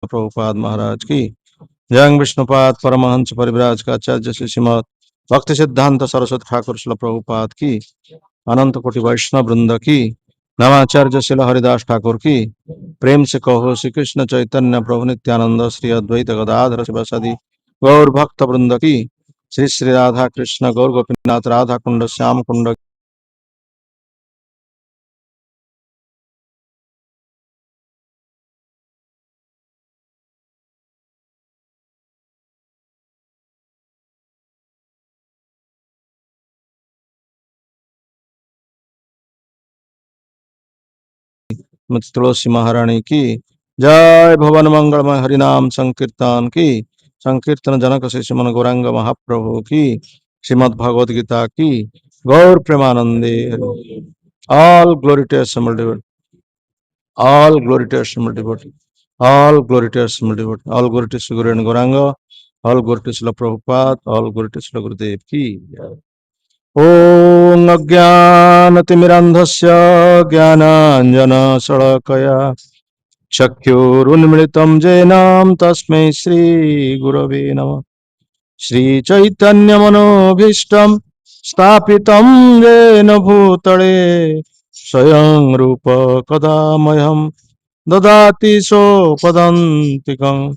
प्रभुपाद महाराज की जय। विष्णुपाद परमहंस परिव्राज का आचार्य श्री श्रीमद भक्ति सिद्धांत सरस्वती ठाकुर श्रील प्रभुपाद की अनंत कोटि वैष्णव वृंद की नवाचार्य श्रील हरिदास ठाकुर की प्रेम से कहो श्री कृष्ण चैतन्य प्रभु नित्यानंद श्री अद्वैत गदाधर शिवसदि गौर भक्त वृंद की श्री श्री राधा कृष्ण गौर गोपीनाथ राधा कुंड श्याम कुंड तुलसी महारानी की जय। भवन मंगलमय हरिनाम संकीर्तन की संकीर्तन जनक श्री श्रीमन गौरांग महाप्रभु की श्रीमद् भगवद गीता की गौर प्रेमानंदे। All glory to assembled devotee, all glory to assembled devotee, all glory to assembled devotee, all glory to Shri Guru and Gauranga, all glory to Srila Prabhupada, all glory to Srila Gurudeva की। ओम अज्ञानतिमिरन्धस्य ज्ञानाञ्जनशलाकया चक्षुरुन्मिलितं येन तस्मै श्रीगुरवे नमः। श्रीचैतन्यमनोभीष्टं स्थापितं येन भूतले स्वयं रूप कदा मह्यं ददाति सोपदन्तिकं।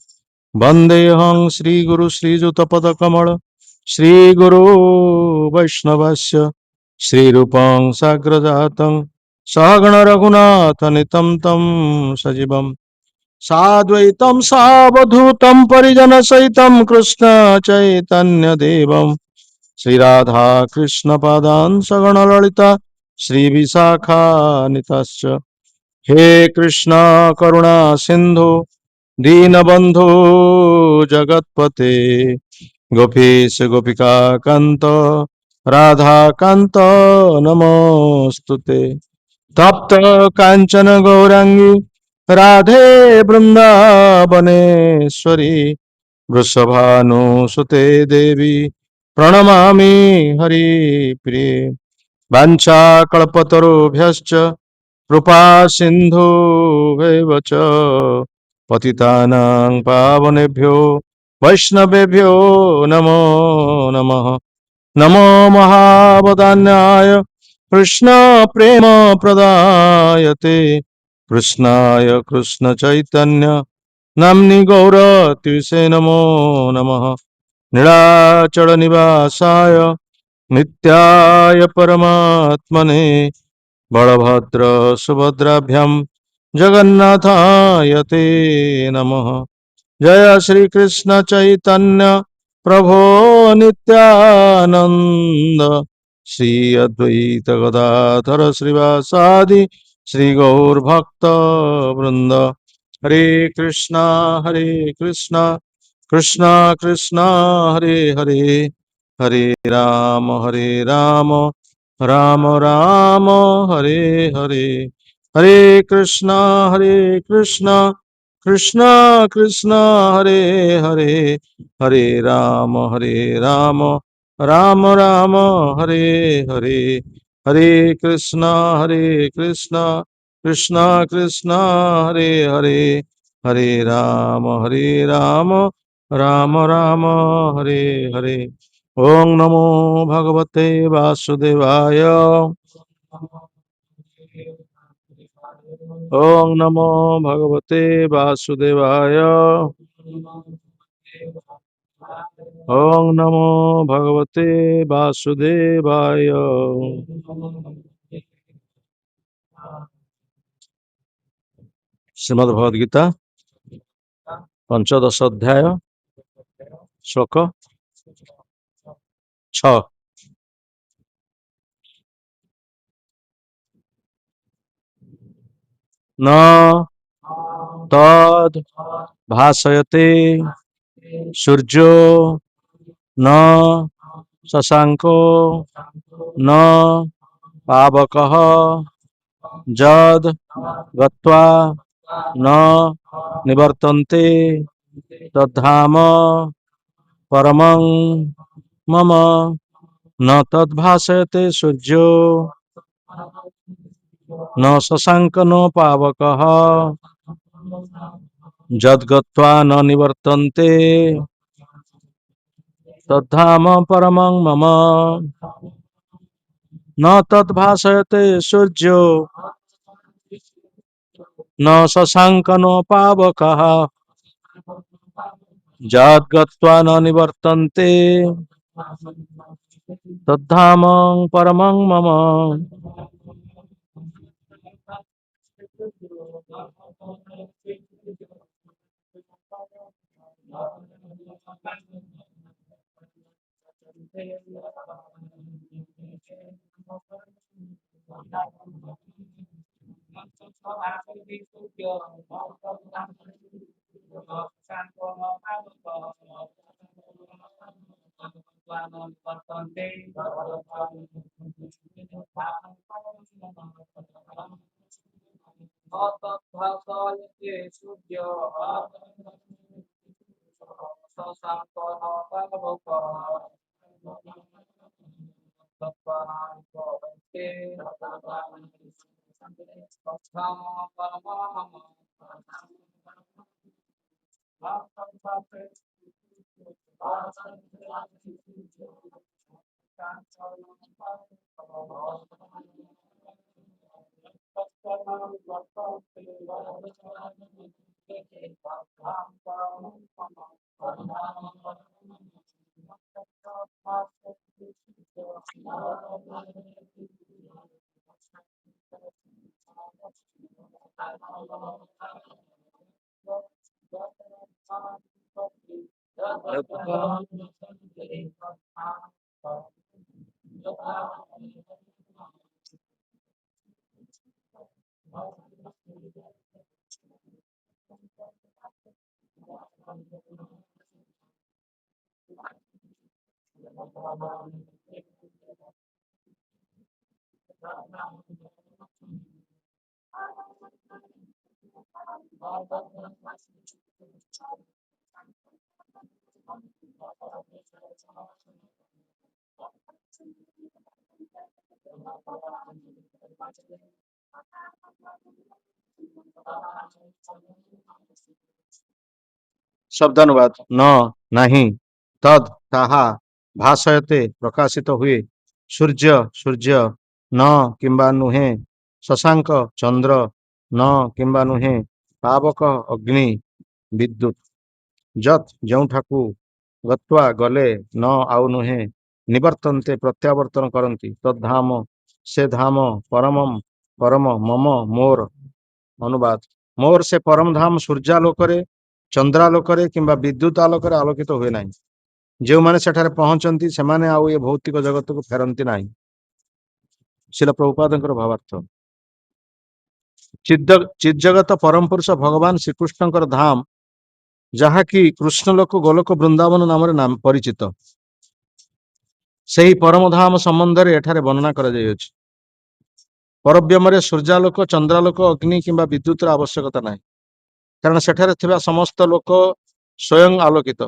वन्देऽहं श्रीगुरु श्रीयुतपदकमल श्रीगुरु वैष्णवस्य श्रीरूपं साग्रजातं सहगण रघुनाथनितं तं सजीवं साद्वैतं सावधूतं परिजनसहितं कृष्ण चैतन्यदेवं श्रीराधा कृष्णपादान् सगण ललिता श्रीविशाखान्विताश्च। हे कृष्ण करुणा सिंधु दीनबंधु जगत्पते गोपीश गोपिका कांत राधा कांत नमोस्तुते। तप्त कांचन गौरांगी राधे वृंदावनेश्वरी वृषभानुसुते देवी प्रणमामि हरिप्रिये। वाञ्छाकल्पतरुभ्यश्च कृपा सिन्धुभ्येव च पतितानां पावनेभ्यो वैष्णवेभ्यो नमो नमः। नमो महावदान्याय कृष्ण प्रेम प्रदायते कृष्णाय कृष्ण चैतन्य नाम्नि गौरत्विषे नमो नमः। नीलाचल निवासाय नित्याय परमात्मने बलभद्र सुभद्राभ्यां जगन्नाथाय ते नमः। जय श्री कृष्ण चैतन्य प्रभो नित्यानंद श्री अद्वैत गदाधर श्रीवासादि श्री गौर भक्त वृंद। हरे कृष्णा कृष्णा कृष्णा हरे हरे, हरे राम राम राम हरे हरे। हरे कृष्णा कृष्णा कृष्णा हरे हरे, हरे राम राम राम हरे हरे। हरे कृष्णा कृष्णा कृष्णा हरे हरे, हरे राम राम राम हरे हरे। ओम नमो भगवते वासुदेवाय, ओम नमो भगवते वासुदेवाय, ओम नमो भगवते वासुदेवाय। श्रीमद् भगवद गीता पंचदश अध्याय श्लोक 6। न तद भासयते सूर्यो न शशांको न पावकः जद गत्वा न निवर्तन्ते तद्धाम परमं मम। न तद्भासयते सूर्यो न शशांक न पावकः যদ্গত্বা ন নিবর্তন্তে তদ্ধাম পরমং মম ন তদ্ভাসয়তে সূর্য ন শশাঙ্ক ন পাবকঃ যদ্গত্বা ন নিবর্তন্তে তদ্ধাম পরমং মম। शब्दानुवाद न नहीं तद ताहा भाषयते प्रकाशित हुए सूर्य सूर्य न किंबा नुहे शशांक चंद्र न किंबा नुहे पावक अग्नि विद्युत जत जोठाकू गत्वा गले न आउ नुहे निवर्तन्ते प्रत्यावर्तन करती तद्धाम से धाम परमम परम मम मोर अनुवाद मोर से परम धाम सूर्यालोकरे चंद्रालोकरे किंबा विद्युत आलोकरे आलोकित हुए नहीं जो माने सेठारे पहुंचती से माने आउ ये भौतिक जगत को फेरती नहीं शिल प्रभुपादंकर भावार्थ चिज्जगत परम पुरुष भगवान श्रीकृष्णकर धाम ଯାହାକି କୃଷ୍ଣଲୋକ ଗୋଲୋକ ବୃନ୍ଦାବନ ନାମରେ ପରିଚିତ ସେହି ପରମ ଧାମ ସମ୍ବନ୍ଧରେ ଏଠାରେ ବର୍ଣ୍ଣନା କରାଯାଇଅଛି। ପରବ୍ୟମରେ ସୂର୍ଯ୍ୟାଲୋକ ଚନ୍ଦ୍ରାଲୋକ ଅଗ୍ନି କିମ୍ବା ବିଦ୍ୟୁତର ଆବଶ୍ୟକତା ନାହିଁ କାରଣ ସେଠାରେ ଥିବା ସମସ୍ତ ଲୋକ ସ୍ୱୟଂ ଆଲୋକିତ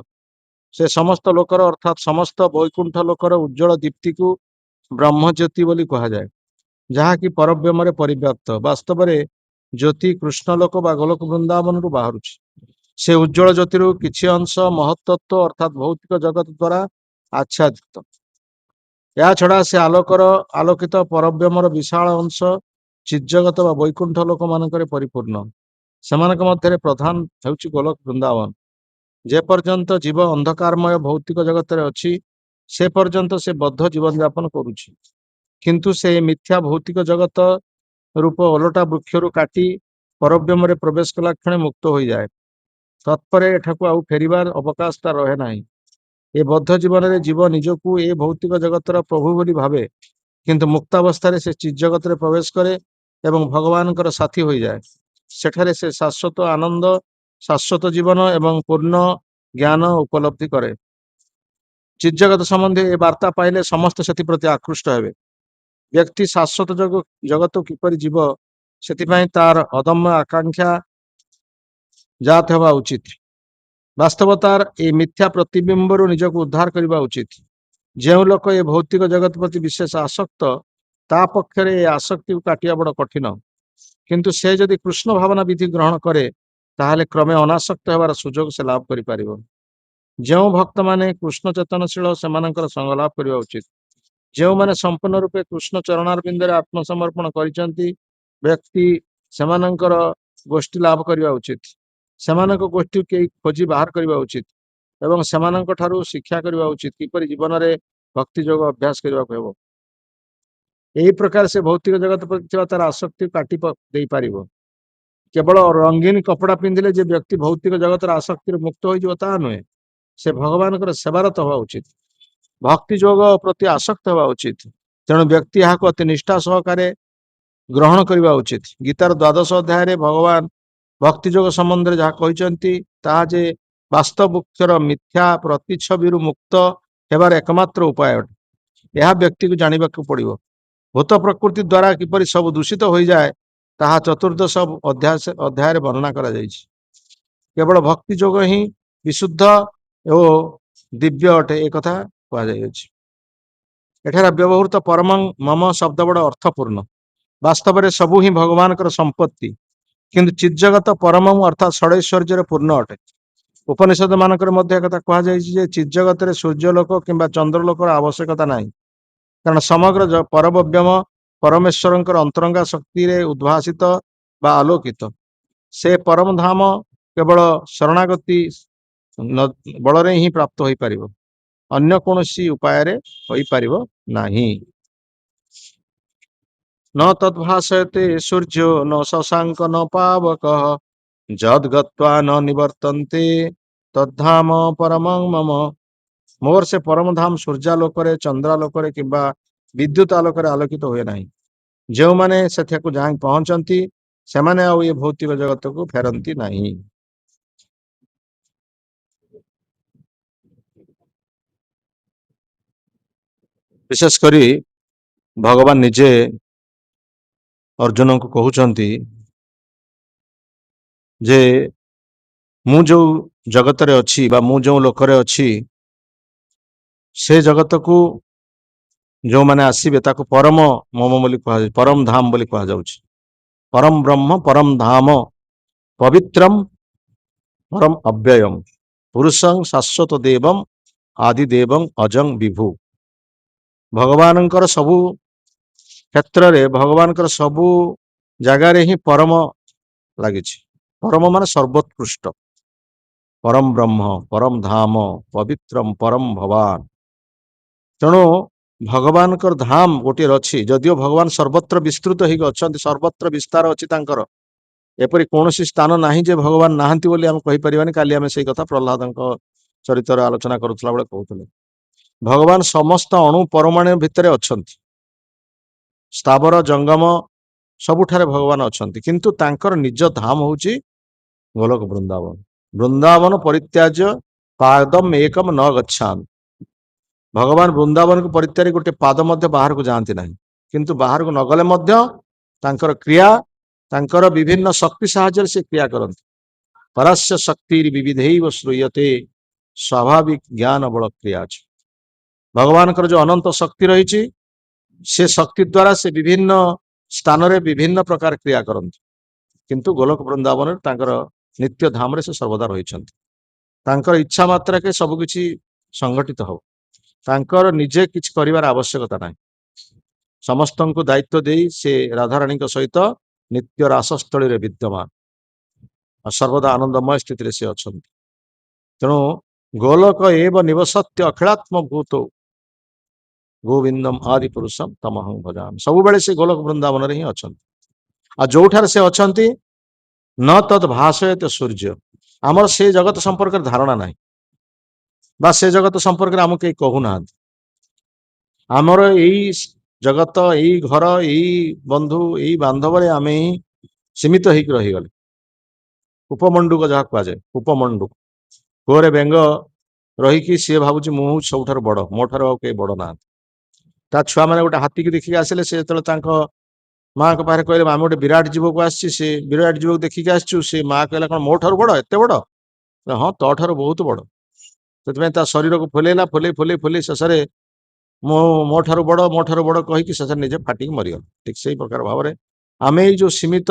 ସେ ସମସ୍ତ ଲୋକର ଅର୍ଥାତ୍ ସମସ୍ତ ବୈକୁଣ୍ଠ ଲୋକର ଉଜ୍ଜଳ ଦୀପ୍ତିକୁ ବ୍ରହ୍ମଜ୍ୟୋତି ବୋଲି କୁହାଯାଏ ଯାହାକି ପରବ୍ୟମରେ ପରିବ୍ୟାପ୍ତ ବାସ୍ତବରେ ଜ୍ୟୋତି କୃଷ୍ଣଲୋକ ବା ଗୋଲୋକ ବୃନ୍ଦାବନରୁ ବାହାରୁଛି से उज्जवल ज्योतिर किसी अंश महत्त्व अर्थात भौतिक जगत द्वारा आच्छादित या छड़ा से आलोकर आलोकित परब्यमर विशाल अंश चिज्जगत व वैकुंठ लोक मानक परिपूर्ण से प्रधान होउछि गोलोक वृंदावन जे पर्यंत जीव अंधकारमय भौतिक जगत अच्छी से पर्यंत से बद्ध जीवन यापन करुछि किंतु से मिथ्या भौतिक जगत रूप ओलटा वृक्षरु काटी परब्यम प्रवेश कला क्षण मुक्त हो जाए तत्पर एठाकू आउ फेरिबार अवकाशटा रहे नाही ए बद्ध जीवन में जीव निजकू ए भौतिक जगतर प्रभु बोली भावे किंतु मुक्तावस्था से चिज्जगत प्रवेश करे एवं भगवान साथी हो जाए सेठारे से शाश्वत आनंद शाश्वत जीवन एवं पूर्ण ज्ञान उपलब्धि करे चिज्जगत संबंधी ए वार्ता पाइले समस्त से प्रति आकृष्ट हेबे व्यक्ति शाश्वत जगत किपरि जीव से तार अदम्य आकांक्षा जात हेबा उचित वास्तवतार ए मिथ्या प्रतिबिंबर निजक उद्धार करने उचित जो लोक ए भौतिक जगत प्रति विशेष आसक्त ता पक्षरे ए आसक्ति काटिया बड़ कठिन किंतु से जदि कृष्ण भावना विधि ग्रहण करे ताहले क्रमे अनासक्त हेबार सुजोग से लाभ करि पारिबो। ଯେଉଁ ଭକ୍ତମାନେ କୃଷ୍ଣ ଚେତନଶୀଳ ସେମାନଙ୍କର ସଙ୍ଗ ଲାଭ କରିବା ଉଚିତ। ଯେଉଁମାନେ ସମ୍ପୂର୍ଣ୍ଣ ରୂପେ କୃଷ୍ଣ ଚରଣାରବିନ୍ଦରେ ଆତ୍ମସମର୍ପଣ କରିଛନ୍ତି ବ୍ୟକ୍ତି ସେମାନଙ୍କର ଗୋଷ୍ଠୀ ଲାଭ କରିବା ଉଚିତ। ସେମାନଙ୍କ ଗୋଷ୍ଠୀ କେହି ଖୋଜି ବାହାର କରିବା ଉଚିତ ଏବଂ ସେମାନଙ୍କ ଠାରୁ ଶିକ୍ଷା କରିବା ଉଚିତ କିପରି ଜୀବନରେ ଭକ୍ତି ଯୋଗ ଅଭ୍ୟାସ କରିବାକୁ ହେବ। ଏହି ପ୍ରକାର ସେ ଭୌତିକ ଜଗତ ପ୍ରତି ଥିବା ତାର ଆସକ୍ତି କାଟି ଦେଇପାରିବ। କେବଳ ରଙ୍ଗୀନ କପଡ଼ା ପିନ୍ଧିଲେ ଯେ ବ୍ୟକ୍ତି ଭୌତିକ ଜଗତର ଆସକ୍ତିରୁ ମୁକ୍ତ ହୋଇଯିବ ତାହା ନୁହେଁ। ସେ ଭଗବାନଙ୍କର ସେବାରତ ହେବା ଉଚିତ। ଭକ୍ତି ଯୋଗ ପ୍ରତି ଆସକ୍ତ ହେବା ଉଚିତ। ତେଣୁ ବ୍ୟକ୍ତି ଏହାକୁ ଅତି ନିଷ୍ଠା ସହକାରେ ଗ୍ରହଣ କରିବା ଉଚିତ। ଗୀତାର 12 ଅଧ୍ୟାୟରେ ଭଗବାନ ଭକ୍ତି ଯୋଗ ସମ୍ବନ୍ଧରେ ଯାହା କହିଛନ୍ତି ତାହା ଯେ ବାସ୍ତବକ୍ଷର ମିଥ୍ୟା ପ୍ରତିଛବିରୁ ମୁକ୍ତ ହେବାର ଏକମାତ୍ର ଉପାୟ ଅଟେ। ଏହା ବ୍ୟକ୍ତିକୁ ଜାଣିବାକୁ ପଡ଼ିବ। ଭୂତ ପ୍ରକୃତି ଦ୍ୱାରା କିପରି ସବୁ ଦୂଷିତ ହୋଇଯାଏ ତାହା ଚତୁର୍ଦ୍ଦଶ ଅଧ୍ୟାୟରେ ବର୍ଣ୍ଣନା କରାଯାଇଛି। କେବଳ ଭକ୍ତି ଯୋଗ ହିଁ ବିଶୁଦ୍ଧ ଓ ଦିବ୍ୟ ଅଟେ ଏକଥା କୁହାଯାଇଅଛି। ଏଠାରେ ବ୍ୟବହୃତ ପରମଂ ମମ ଶବ୍ଦ ବଡ଼ ଅର୍ଥପୂର୍ଣ୍ଣ। ବାସ୍ତବରେ ସବୁ ହିଁ ଭଗବାନଙ୍କର ସମ୍ପତ୍ତି, କିନ୍ତୁ ଚିଜ୍ଜଗତ ପରମଂ ଅର୍ଥାତ୍ ଷଡ଼ୈଶ୍ୱର୍ଯ୍ୟରେ ପୂର୍ଣ୍ଣ ଅଟେ। ଉପନିଷଦ ମାନଙ୍କରେ ମଧ୍ୟ ଏକଥା କୁହାଯାଇଛି ଯେ ଚିଜ୍ଜଗତରେ ସୂର୍ଯ୍ୟଲୋକ କିମ୍ବା ଚନ୍ଦ୍ରଲୋକର ଆବଶ୍ୟକତା ନାହିଁ, କାରଣ ସମଗ୍ର ପରବ୍ୟୋମ ପରମେଶ୍ୱରଙ୍କର ଅନ୍ତରଙ୍ଗା ଶକ୍ତିରେ ଉଦ୍ଭାସିତ ବା ଆଲୋକିତ। ସେ ପରମ ଧାମ କେବଳ ଶରଣାଗତି ବଳରେ ହିଁ ପ୍ରାପ୍ତ ହୋଇପାରିବ, ଅନ୍ୟ କୌଣସି ଉପାୟରେ ହୋଇପାରିବ ନାହିଁ। न तद्भासयते सूर्यो न शशांक न पावकः ଯଦ୍ଗତ୍ୱା ନ ନିବର୍ତ୍ତନ୍ତେ ତଦ୍ଧାମ ପରମଂ ମମ। ମୋର ସେ ପରମ ଧାମ ସୂର୍ଯ୍ୟାଲୋକରେ, ଚନ୍ଦ୍ରାଲୋକରେ କିମ୍ବା ବିଦ୍ୟୁତ ଆଲୋକରେ ଆଲୋକିତ ହୁଏ ନାହିଁ। ଯେଉଁମାନେ ସେଠାକୁ ଯାଇ ପହଞ୍ଚନ୍ତି ସେମାନେ ଆଉ ଏ ଭୌତିକ ଜଗତକୁ ଫେରନ୍ତି ନାହିଁ। ବିଶେଷ କରି ଭଗବାନ ନିଜେ ଅର୍ଜୁନଙ୍କୁ କହୁଛନ୍ତି ଯେ ମୁଁ ଯେଉଁ ଜଗତରେ ଅଛି ବା ମୁଁ ଯେଉଁ ଲୋକରେ ଅଛି ସେ ଜଗତକୁ ଯେଉଁମାନେ ଆସିବେ ତାକୁ ପରମ ମମ ବୋଲି କୁହାଯାଉଛି, ପରମ ଧାମ ବୋଲି କୁହାଯାଉଛି। ପରମ ବ୍ରହ୍ମ ପରମ ଧାମ ପବିତ୍ରମ ପରମ ଅବ୍ୟୟମ ପୁରୁଷଂ ଶାଶ୍ୱତ ଦେବଂ ଆଦି ଦେବଂ ଅଜଂ ବିଭୁ। ଭଗବାନଙ୍କର ସବୁ କ୍ଷେତ୍ରରେ, ଭଗବାନଙ୍କର ସବୁ ଜାଗାରେ ହିଁ ପରମ ଲାଗିଛି। ପରମ ମାନେ ସର୍ବୋତ୍କୃଷ୍ଟ, ପରମ ବ୍ରହ୍ମ ପରମ ଧାମ ପବିତ୍ରମ ପରମ ଭବାନ। ତେଣୁ ଭଗବାନଙ୍କର ଧାମ ଗୋଟିଏ ଅଛି, ଯଦିଓ ଭଗବାନ ସର୍ବତ୍ର ବିସ୍ତୃତ ହେଇକି ଅଛନ୍ତି, ସର୍ବତ୍ର ବିସ୍ତାର ଅଛି ତାଙ୍କର, ଏପରି କୌଣସି ସ୍ଥାନ ନାହିଁ ଯେ ଭଗବାନ ନାହାନ୍ତି ବୋଲି ଆମେ କହିପାରିବାନି। କାଲି ଆମେ ସେଇ କଥା ପ୍ରହ୍ଲାଦଙ୍କ ଚରିତ୍ରରେ ଆଲୋଚନା କରୁଥିଲା ବେଳେ କହୁଥିଲେ। ଭଗବାନ ସମସ୍ତ ଅଣୁ ପରମାଣୁ ଭିତରେ ଅଛନ୍ତି, ସ୍ଥାବର ଜଙ୍ଗମ ସବୁଠାରେ ଭଗବାନ ଅଛନ୍ତି, କିନ୍ତୁ ତାଙ୍କର ନିଜ ଧାମ ହଉଛି ଗୋଲକ ବୃନ୍ଦାବନ। ବୃନ୍ଦାବନ ପରିତ୍ୟାଜ୍ୟ ପାଦମ ଏକମ ନ ଗଚ୍ଛାମି। ଭଗବାନ ବୃନ୍ଦାବନକୁ ପରିତ୍ୟାଗ ଗୋଟେ ପାଦ ମଧ୍ୟ ବାହାରକୁ ଯାଆନ୍ତି ନାହିଁ, କିନ୍ତୁ ବାହାରକୁ ନଗଲେ ମଧ୍ୟ ତାଙ୍କର କ୍ରିୟା, ତାଙ୍କର ବିଭିନ୍ନ ଶକ୍ତି ସାହାଯ୍ୟରେ ସେ କ୍ରିୟା କରନ୍ତି। ପରସ୍ୟ ଶକ୍ତି ବିବିଧୈବ ଶ୍ରୂୟତେ ସ୍ୱାଭାବିକ ଜ୍ଞାନ ବଳ କ୍ରିୟା ଅଛି। ଭଗବାନଙ୍କର ଯୋଉ ଅନନ୍ତ ଶକ୍ତି ରହିଛି ସେ ଶକ୍ତି ଦ୍ୱାରା ସେ ବିଭିନ୍ନ ସ୍ଥାନରେ ବିଭିନ୍ନ ପ୍ରକାର କ୍ରିୟା କରନ୍ତି, କିନ୍ତୁ ଗୋଲକ ବୃନ୍ଦାବନରେ ତାଙ୍କର ନିତ୍ୟ ଧାମରେ ସେ ସର୍ବଦା ରହିଛନ୍ତି। ତାଙ୍କର ଇଚ୍ଛା ମାତ୍ରାକେ ସବୁକିଛି ସଂଗଠିତ ହବ, ତାଙ୍କର ନିଜେ କିଛି କରିବାର ଆବଶ୍ୟକତା ନାହିଁ। ସମସ୍ତଙ୍କୁ ଦାୟିତ୍ୱ ଦେଇ ସେ ରାଧାରାଣୀଙ୍କ ସହିତ ନିତ୍ୟ ରାସସ୍ଥଳୀରେ ବିଦ୍ୟମାନ ଆଉ ସର୍ବଦା ଆନନ୍ଦମୟ ସ୍ଥିତିରେ ସେ ଅଛନ୍ତି। ତେଣୁ ଗୋଲକ ଏବ ନିବସତ୍ୟ ଅଖିଳାତ୍ମ ଭୂତ ଗୋବିନ୍ଦମ ଆଦି ପୁରୁଷମ ତମହଂ ଭଜାମି। ସବୁବେଳେ ସେ ଗୋଲକ ବୃନ୍ଦାବନରେ ହିଁ ଅଛନ୍ତି। ଆଉ ଯୋଉଠାରେ ସେ ଅଛନ୍ତି ନ ତଦ୍ ଭାସୟତେ ସୂର୍ଯ୍ୟ, ଆମର ସେ ଜଗତ ସମ୍ପର୍କରେ ଧାରଣା ନାହିଁ ବା ସେ ଜଗତ ସମ୍ପର୍କରେ ଆମକୁ କେହି କହୁନାହାନ୍ତି। ଆମର ଏଇ ଜଗତ, ଏଇ ଘର, ଏଇ ବନ୍ଧୁ, ଏଇ ବାନ୍ଧବରେ ଆମେ ହିଁ ସୀମିତ ହେଇକି ରହିଗଲେ। ଉପମଣ୍ଡୁକ ଯାହା କୁହାଯାଏ, ଉପମଣ୍ଡୁକ କୁଅରେ ବେଙ୍ଗ ରହିକି ସିଏ ଭାବୁଛି ମୁଁ ହଉଛି ସବୁଠାରୁ ବଡ, ମୋ ଠାରୁ ଆଉ କେହି ବଡ ନାହାନ୍ତି। ତା ଛୁଆମାନେ ଗୋଟେ ହାତୀକି ଦେଖିକି ଆସିଲେ, ସେ ଯେତେବେଳେ ତାଙ୍କ ମାଆଙ୍କ ପାଖରେ କହିଲେ ଆମେ ଗୋଟେ ବିରାଟ ଜୀବକୁ ଆସିଛି, ସେ ବିରାଟ ଜୀବକୁ ଦେଖିକି ଆସିଛୁ, ସେ ମା କହିଲା କଣ ମୋ ଠାରୁ ବଡ, ଏତେ ବଡ? ହଁ ତୋ ଠାରୁ ବହୁତ ବଡ। ସେଥିପାଇଁ ତା ଶରୀରକୁ ଫୁଲେଇଲା, ଫୁଲେଇ ଫୁଲେଇ ଫୁଲେଇ ଶେଷରେ ମୋ ଠାରୁ ବଡ କହିକି ଶେଷରେ ନିଜେ ଫାଟିକି ମରିଗଲା। ଠିକ ସେଇ ପ୍ରକାର ଭାବରେ ଆମେ ଏଇ ଯୋଉ ସୀମିତ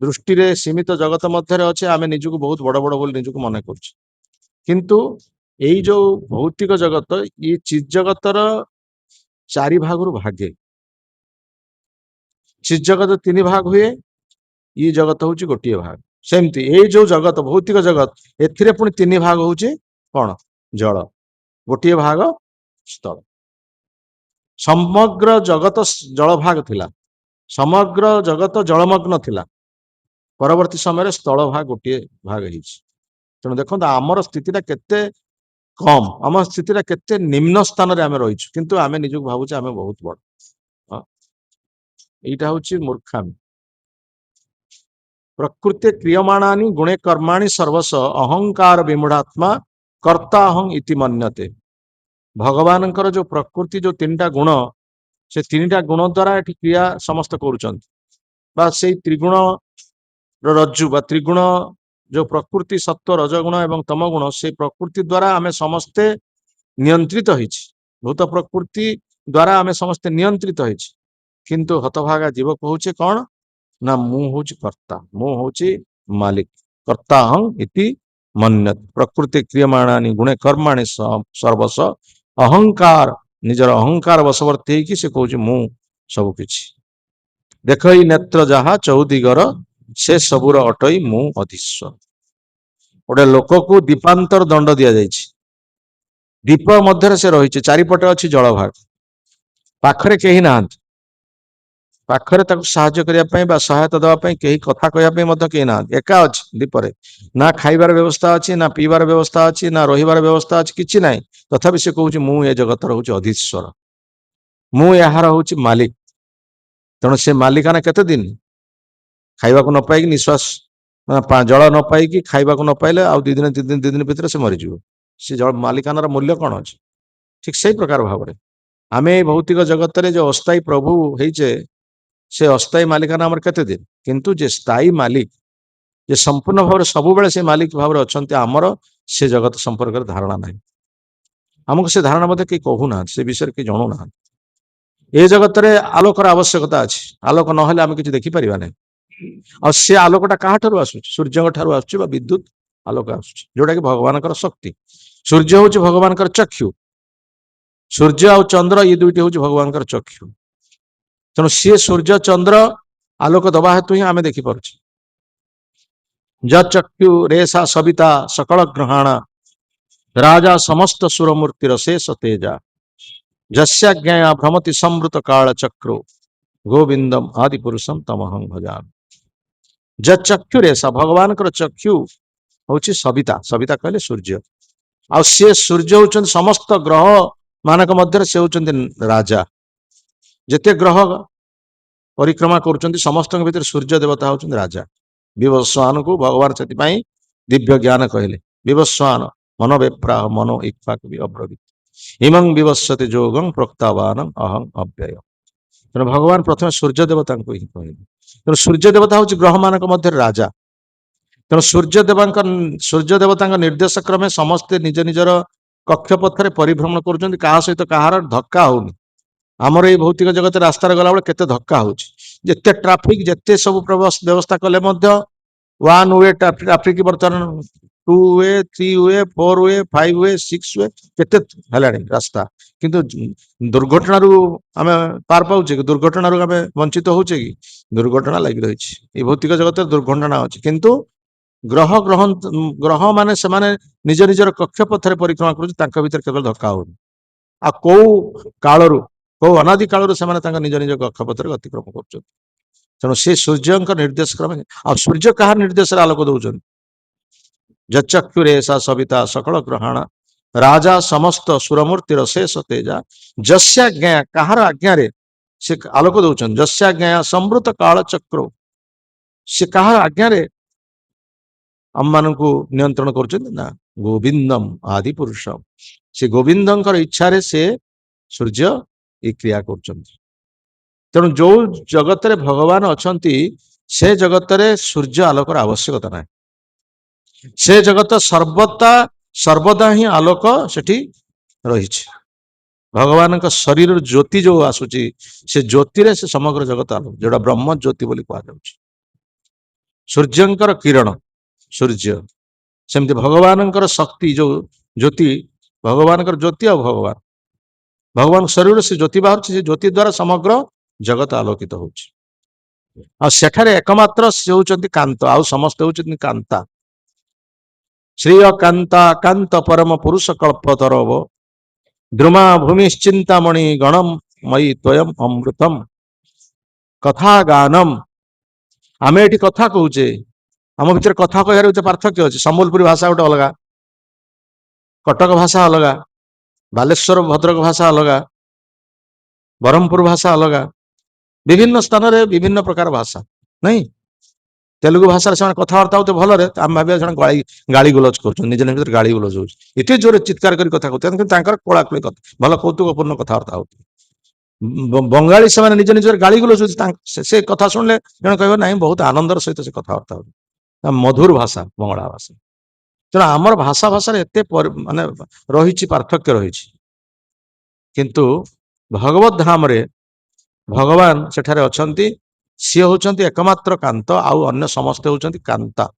दृष्टि रे सीमित जगत मध्य अच्छे आम निजक बहुत बड़ बड़ बोली निजक मन कर किंतु यही जो भौतिक जगत ये चिज जगतर चारि भाग भागे चिज जगत तीन भाग हुए ये जगत हूँ गोटे भाग सेमती ये जो जगत भौतिक जगत एथिरे पुणी तीन भाग हूँ कौन जल गोटे भाग स्थल समग्र जगत जल भाग थिला समग्र जगत जलमग्न थिला परवर्ती समय स्थल भाग गोटे भाग तेणु देखो आमर स्थिति केते कम आम स्थिति केते निम्न स्थान रे आमे रहिछु किंतु आमे निजक भावुचे आमे बहुत बड़ एटा हूँ मूर्खामी प्रकृति क्रियमाणानि गुणे कर्माणि सर्वस अहंकार विमूढ़ात्मा कर्ता अहं इति मन्यते भगवान जो प्रकृति जो तीन टा गुण से तीन टा गुण द्वारा एटी क्रिया समस्त कर त्रिगुण रज्जु बा त्रिगुण जो प्रकृति सत्व रजगुण एवं तमगुण से प्रकृति द्वारा आमे समस्ते नियंत्रित होइछि भूत प्रकृति द्वारा आमे समस्ते नियंत्रित होइछि किंतु हतभागा जीव कहूचे कौन ना मु हूँ कर्ता मु हूँ मालिक कर्ता अहं इति मन्यते प्रकृति क्रियमाणानि गुणे कर्माणि सर्वस अहंकार निजर अहंकार वशवर्ती कि से कहूँ मु सब किछि देख नेत्र जहा चौदिगर से सबुर अटई मु अधीश्वर गोटे लोक को दीपांतर दंड दि जाइए दीप मध्य से रही चारिपटे अच्छी जल भाग पाखरे कहीं ना पाखरे साहाय्य करने सहायता देवाई कहीं कथा कहवाई कहीं ना एका अच्छी दीपरे ना खाइबार व्यवस्था अच्छी ना पीबार व्यवस्था अच्छी ना रहीबार व्यवस्था अच्छी किसी ना तथापि से कहूँ मु ए जगत हूँ अधीश्वर मु यार हूँ मालिक तेणु से मालिकाना केते दिन खाइबा को न पाई निश्वास जल न पाई खाइबा को न पाइले आ दु दिन भीतर से मरीज से जल मालिकानार मूल्य कौन अच्छे ठीक से प्रकार भाव में आम भौतिक जगत रे जो अस्थायी प्रभु होइचे से अस्थायी मालिकाना आमर केते दिन किंतु जे स्थायी मालिक जे संपूर्ण भाव सब बेले से मालिक भाव में अच्छा आमर से जगत संपर्क धारणा ना आमको से धारणा मध्य कहीं कहूना से विषय कहीं जनाऊना ए जगत रे आलोकर आवश्यकता अच्छी आलोक ना आम कि देखिपर ना आ से आलोकटा क्या आसूँ सूर्य ठार आसूँ विद्युत आलोक आसूँ जोटा कि भगवान शक्ति सूर्य हूँ भगवान चक्षु सूर्य आ चंद्र ये दुईटी हूँ भगवान चक्षु तेणु सी सूर्य चंद्र आलोक दबा हेतु ही आम देखिपुर चक्षु रेशा सविता सकल ग्रहाणा राजा समस्त सुरमूर्तिर शेष तेजा जस्याज्ञया भ्रमति संवृत काल चक्रो गोविंदम आदि पुरुषम तमहं भजामि चक्षु रेशा भगवान चक्षु हूँ सविता सविता कहले सूर्य आ सी सूर्य हूँ समस्त ग्रह मानक मध्य से होउचंती राजा जेते ग्रह परिक्रमा कर समस्त भीतर सूर्य देवता होउचंती राजा विवस्वान को भगवान से दिव्य ज्ञान कहले विवस्वान मनोवेप्राह मनो इक्वाक भी अब्रवीत हिमं विवस्वते जोगं प्रोक्तावान अहं अव्यय तेणु भगवान प्रथम सूर्य देवता को ही कहले तेणु सूर्य देवता हूँ ग्रह मानक मध्य राजा तेणु सूर्य देवता निर्देश क्रमे समस्ते निज निजर कक्षपथरे परिभ्रमण कर सहित कहार धक्का होनी आमर ये भौतिक जगत रास्तार गला बेले केते धक्का होते ट्राफिक जिते सब व्यवस्था कले वन वे ट्राफिक बर्तमान 2 वे 3 वे 4 वे 5 वे 6 वे केते हेलानी रास्ता किंतु दुर्घटना आम पार पाचे कि दुर्घटना आम वंचित होचे कि दुर्घटना लगी रही भौतिक जगत दुर्घटना अच्छी किंतु ग्रह ग्रह ग्रह माने से माने निज निजर कक्षपथरे परिक्रमा कर भीतर केवल धक्का होनी आ कौ कालू कौ अनादि कालू से निज निज कक्षपथरे अतिक्रम कर तेणु से सूर्य निर्देश क्रमे आ सूर्य क्या निर्देश आलोक दौरान चक्षुरेशा सविता सकल ग्रहण राजा समस्त सुरमूर्तिर शेष तेजा जस्याज्ञा कहार आज्ञा से आलोक दौरान जस्याज्ञा संवृत काल चक्र से कहार आज्ञा आम मान नियंत्रण कर गोविंदम आदि पुरुषम से गोविंद इच्छा से सूर्य ये क्रिया कर तेणु जो जगत रे भगवान अच्छा से जगत रे सूर्य आलोकर आवश्यकता ना से जगत सर्वदा ही आलोक सेठी रही भगवान का शरीर ज्योति जो आसूची से ज्योति रे से समग्र जगत आलोक जोड़ा ब्रह्म ज्योति बोली कहा जाउछि सूर्यंकर किरण सूर्य सेमती भगवान शक्ति जो ज्योति भगवान ज्योति और भगवान भगवान शरीर से ज्योति बाहर से ज्योति द्वारा समग्र जगत आलोकित होठारे एकमात्र से होती कांत आउ समस्त होती कांता श्रेय कांता कांत परम पुरुष कल्पतरव द्रुमा भूमिश्चिंतामणि गणम मयि त्वयम अमृतम कथा गानम आमे एठी कथा कहूचे आम भीतर कथा कहर पार्थक्य अच्छे संबलपुरी भाषा गोटे अलग कटक भाषा अलग बालेश्वर भद्रक भाषा अलग ब्रह्मपुर भाषा अलग विभिन्न स्थान में विभिन्न प्रकार भाषा नहीं तेलुगु भाषा से कथबार्ता होते भल आम भाव गाड़ी गुलज कर निज निज गाड़ी गुलज होते जोर चित्कार कर कथा कहते कलाकुली भल कौतुकपूर्ण कथबार्ता होते बंगाली से निज निज गाड़ी गुलज से कथा शुणिले जन कह ना बहुत आनंदर सहित से कथबार्ता होते मधुर भाषा बंगला भाषा तेना आमर भाषा भाषा एत माने रही पार्थक्य रही किंतु भगवत धाम रे भगवान सेठारे अछंती सी होचंती एकमात्र कांत आउ अन्य समस्ते होचंती कांता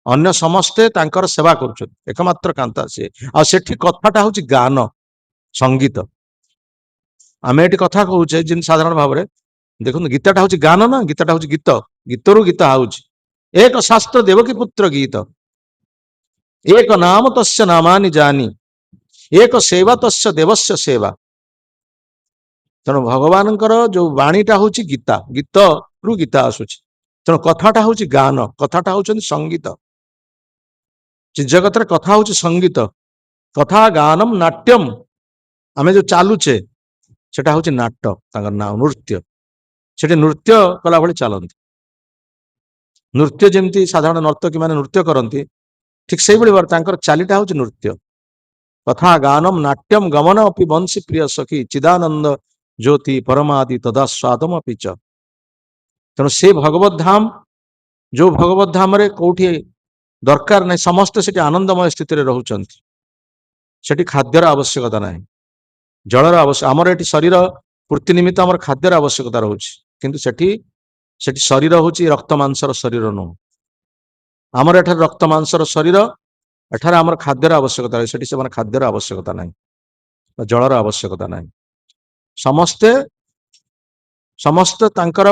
अन्य समस्ते तांकर सेवा करुछंती एकमात्र कांता सी आ सेठी कथाटा होची गान संगीत आमे एठी कथा कहूचे जिन साधारण भाव रे देखो गीताटा होची गान ना गीताटा होची गीत गीतरु गीत आउची एक शास्त्र देवकी पुत्र गीत एक नाम तस्य नामानि जानी एक सेवा तस्य देवस्य सेवा तेणु भगवान जो वाणीटा हूँ गीता गीत रु गीता आसूची तेणु कथाटा हूँ गान कथाटा हूँ संगीत जगत कथा हूँ संगीत कथा गानम नाट्यम आमे जो चालुचे सेटा हूँ नाट ना नृत्य से नृत्य कला भाई चलती नृत्य जमती साधारण नर्तकी माने नृत्य करती ठीक से भाव चालीटा हूँ नृत्य कथा गानम नाट्यम गमन अपि वंशी प्रिय सखी चिदानंद ज्योति परमादि तदा स्वादम अपि च तेणु से भगवत धाम जो भगवत धाम रे कोठी दरकार नहीं समस्त से आनंदमय स्थिति रे रहउचंती सेठी खाद्यर आवश्यकता नहीं जलर आवश्यक आमर एटी शरीर पूर्ति निमित्त आमर खाद्यर आवश्यकता रहुछि किंतु सेठी सेठी शरीर होछि रक्त मांसर शरीर नो आमर एठार रक्त मांसर शरीर एठार आमर खाद्यर आवश्यकता है सेठी से खाद्यर आवश्यकता नहीं जलर आवश्यकता नहीं समस्ते समस्त तांकर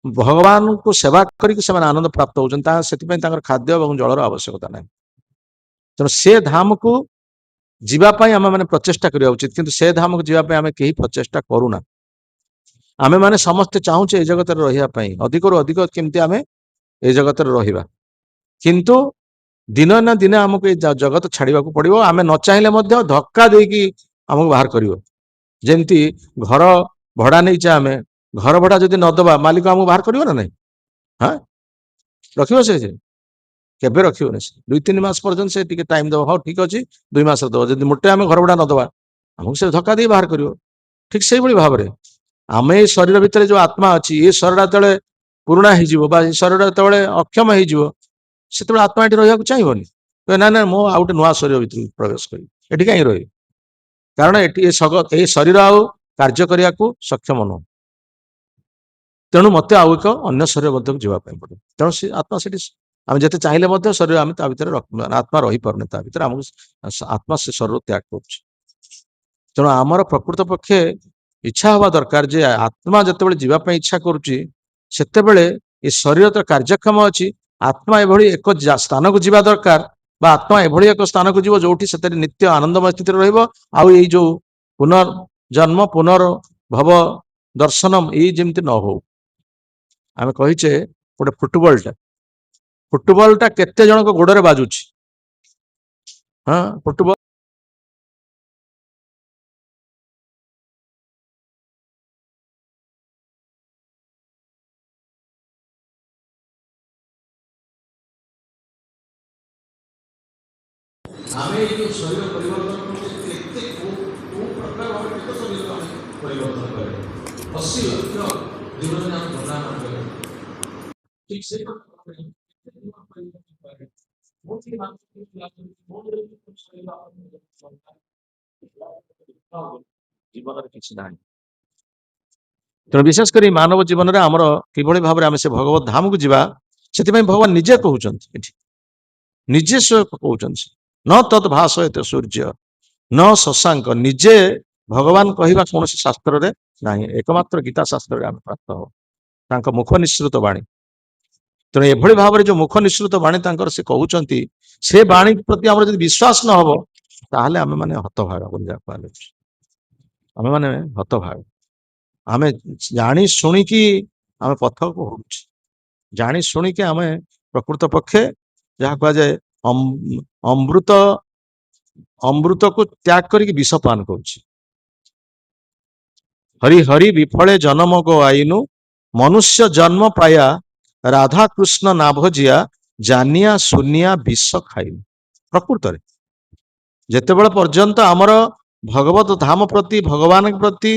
भगवान को सेवा करके से आनंद प्राप्त होती खाद्य और जलर आवश्यकता नहीं तेणु से धाम को जीवाई आम मैंने प्रचेषा करवा उचित किंतु से धाम को जीवाई आम कहीं प्रचेषा करूना आमे माने समस्ते चाहूचे ए जगत रही अधिक रु अधिक केमती आम ए जगत रहा किंतु दिन ना दिन आमको जगत छाड़ा पड़ो आम न चाहिए धक्का देकी आमको बाहर कर जमती घर भड़ा नहीं आम घर भड़ा जदि नदबा मालिक आमको बाहर कर ना हाँ रखियो से केबे रखियो दुई तीन मास पर्यंत से टाइम दब हाँ ठीक अच्छे 2 मास दब जब मोटे आम घर भड़ा नदबा आमको से धक्का दे बाहर कर ठीक से भाव में आम ये शरीर भितर जो आत्मा अच्छी ये शरीर तले पुराणा हो शरीर जो अक्षम हो आत्मा ये रहा चाहिए ना ना मो आउटे नुआ शरीर भर प्रवेश करी कहीं रही कारण ये शरीर आउ कार्य करने को सक्षम नुह तेणु मत आउ एक अन्य शरीर मध्य जावाई पड़े तेणु से आत्मा से आम जिते चाहिए शरीर आम आत्मा रही पारे आत्मा से शरीर त्याग कर तेणु आमर प्रकृत पक्षे इच्छा हवा दरकार जे आत्मा जिते जावाई इच्छा करुच्ची ये शरीर तो कार्यक्षम अच्छी आत्मा एभली एक स्थान को जीवा दरकार आत्मा एभली एक स्थान को जीव जो से नित्य आनंदमय स्थिति रही जो पुनर्जन्म पुनर्भव दर्शनम ये जमती न हो आम कहीचे गोटे फुटबॉल केते जन को गोड़े बाजुची हाँ फुटबॉल आमे जो शरीर परिवर्तन परिवर्तन करें 80 लक्ष जीवन में बदलाव करें ठीक से जीवन किसी ना तेणु विशेषकर मानव जीवन में आमर कि भाव में आम से भगवत धाम को जीवा ସେଥିପାଇଁ ଭଗବାନ ନିଜେ କହୁଛନ୍ତି ଏଠି, ନିଜେ କହୁଛନ୍ତି ନ ତତ୍ ଭାସୟତେ ସୂର୍ଯ୍ୟ ନ ଶଶାଙ୍କ, ନିଜେ ଭଗବାନ କହିବା କୌଣସି ଶାସ୍ତ୍ରରେ ନାହିଁ, ଏକମାତ୍ର ଗୀତା ଶାସ୍ତ୍ରରେ ଆମେ ପ୍ରାପ୍ତ ହବ, ତାଙ୍କ ମୁଖ ନିଃସୃତ ବାଣୀ। ତେଣୁ ଏଭଳି ଭାବରେ ଯୋଉ ମୁଖ ନିଃସୃତ ବାଣୀ ତାଙ୍କର ସେ କହୁଛନ୍ତି, ସେ ବାଣୀ ପ୍ରତି ଆମର ଯଦି ବିଶ୍ୱାସ ନ ହବ ତାହେଲେ ଆମେ ମାନେ ହତଭାଗ ବୋଲି ଯାହା କୁହାଯାଉଛି, ଆମେ ମାନେ ହତଭାଗ। ଆମେ ଜାଣି ଶୁଣିକି ଆମେ ପଥକୁ ହଉଛୁ, ଜାଣି ଶୁଣିକି ଆମେ ପ୍ରକୃତ ପକ୍ଷେ ଯାହା କୁହାଯାଏ ଅମୃତକୁ ତ୍ୟାଗ କରିକି ବିଷ ପାନ କରୁଛି। ହରି ହରି ବିଫଳେ ଜନମ ଗୋ ଆଇନୁ, ମନୁଷ୍ୟ ଜନ୍ମ ପାୟା ରାଧାକୃଷ୍ଣ ନାଭଜିଆ, ଜାନିଆ ଶୁନିଆ ବିଷ ଖାଇନୁ। ପ୍ରକୃତରେ ଯେତେବେଳେ ପର୍ଯ୍ୟନ୍ତ ଆମର ଭଗବତ ଧାମ ପ୍ରତି, ଭଗବାନଙ୍କ ପ୍ରତି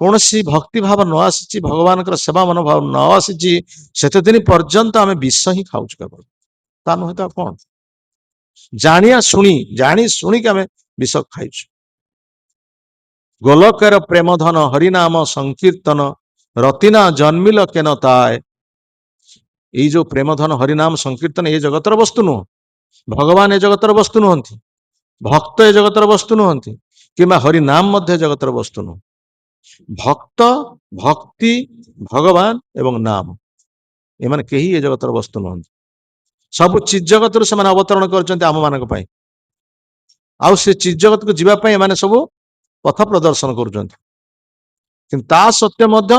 କୌଣସି ଭକ୍ତି ଭାବ ନ ଆସିଛି, ଭଗବାନଙ୍କର ସେବା ମନୋଭାବ ନ ଆସିଛି, ସେତେ ଦିନ ପର୍ଯ୍ୟନ୍ତ ଆମେ ବିଷ ହିଁ ଖାଉଛୁ କେବଳ, ତା ନୁହେଁ ତ କଣ? ଜାଣି ଶୁଣିକି ଆମେ ବିଷ ଖାଇଛୁ। ଗୋଲକର ପ୍ରେମ ଧନ ହରିନାମ ସଂକୀର୍ତ୍ତନ, ରତିନା ଜନ୍ମିଲ କେନ ତାଏ। ଏଇ ଯୋଉ ପ୍ରେମ ଧନ ହରିନାମ ସଂକୀର୍ତ୍ତନ ଏ ଜଗତର ବସ୍ତୁ ନୁହଁ, ଭଗବାନ ଏ ଜଗତର ବସ୍ତୁ ନୁହନ୍ତି, ଭକ୍ତ ଏ ଜଗତର ବସ୍ତୁ ନୁହନ୍ତି, କିମ୍ବା ହରିନାମ ମଧ୍ୟ ଜଗତର ବସ୍ତୁ ନୁହଁ। ଭକ୍ତ, ଭକ୍ତି, ଭଗବାନ ଏବଂ ନାମ, ଏମାନେ କେହି ଏ ଜଗତର ବସ୍ତୁ ନୁହନ୍ତି। ସବୁ ଚିତ୍ ଜଗତରୁ ସେମାନେ ଅବତରଣ କରିଛନ୍ତି ଆମ ମାନଙ୍କ ପାଇଁ, ଆଉ ସେ ଚିତ୍ ଜଗତକୁ ଯିବା ପାଇଁ ଏମାନେ ସବୁ ପଥ ପ୍ରଦର୍ଶନ କରୁଛନ୍ତି, କିନ୍ତୁ ତା ସତ୍ତ୍ୱେ ମଧ୍ୟ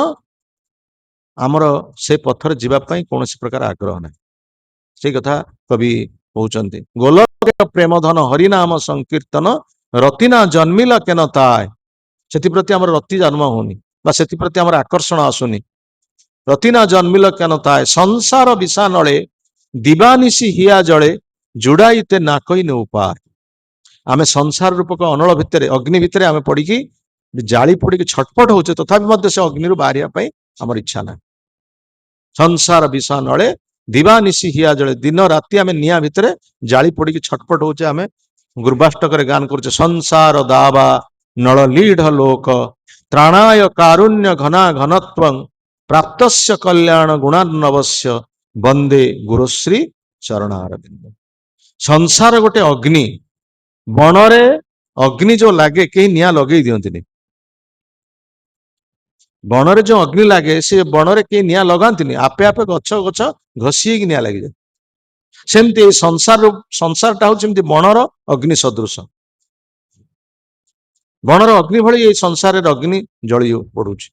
ଆମର ସେ ପଥରେ ଯିବା ପାଇଁ କୌଣସି ପ୍ରକାର ଆଗ୍ରହ ନାହିଁ। ସେଇ କଥା କବି କହୁଛନ୍ତି, ଗୋଲକ ପ୍ରେମ ଧନ ହରିନାମ ସଂକୀର୍ତ୍ତନ, ରତିନା ଜନ୍ମିଲ କେନ ତାଏ। ସେଥିପ୍ରତି ଆମର ରତି ଜନ୍ମ ହଉନି ବା ସେଥିପ୍ରତି ଆମର ଆକର୍ଷଣ ଆସୁନି। ରତିନା ଜନ୍ମିଲ କେନ ତାଏ, ସଂସାର ବିଷା ନଳେ ଦିବାନିଶି ହିଆ ଜଳେ, ଯୁଡାଇତେ ନା କହିନେ ଉପାୟ। ଆମେ ସଂସାର ରୂପକ ଅନଳ ଭିତରେ, ଅଗ୍ନି ଭିତରେ ଆମେ ପଡିକି ଜାଳି ପଡିକି ଛଟପଟ ହଉଛେ, ତଥାପି ମଧ୍ୟ ସେ ଅଗ୍ନିରୁ ବାହାରିବା ପାଇଁ ଆମର ଇଚ୍ଛା ନାହିଁ। ସଂସାର ବିଷା ନଳେ ଦିବାନିଶି ହିଆ ଜଳେ, ଦିନ ରାତି ଆମେ ନିଆଁ ଭିତରେ ଜାଳି ପଡିକି ଛଟପଟ ହଉଛେ। ଆମେ ଗୁର୍ବାଷ୍ଟକରେ ଗାନ କରୁଛେ, ସଂସାର ଦାବା ନଳ ଲିଢ ଲୋକ, ତ୍ରାଣାୟ କାରୁଣ୍ୟ ଘନା ଘନତ୍ୱଂ, ପ୍ରାପ୍ତସ୍ୟ କଲ୍ୟାଣ ଗୁଣାର୍ଣ୍ଣବସ୍ୟ, ବନ୍ଦେ ଗୁରୁଶ୍ରୀ ଚରଣାରବିନ୍ଦ। ସଂସାର ଗୋଟେ ଅଗ୍ନି, ବଣରେ ଅଗ୍ନି ଯୋଉ ଲାଗେ କେହି ନିଆଁ ଲଗେଇ ଦିଅନ୍ତିନି। ବଣରେ ଯୋଉ ଅଗ୍ନି ଲାଗେ ସେ ବଣରେ କେହି ନିଆଁ ଲଗାନ୍ତିନି, ଆପେ ଆପେ ଗଛ ଘଷି ହେଇକି ନିଆଁ ଲାଗିଯାଏ। ସେମିତି ଏଇ ସଂସାରଟା ହଉଛି ସେମିତି ବଣର ଅଗ୍ନି ସଦୃଶ। ବଣର ଅଗ୍ନି ଭଳି ଏଇ ସଂସାରରେ ଅଗ୍ନି ଜଳି ପଡୁଛି।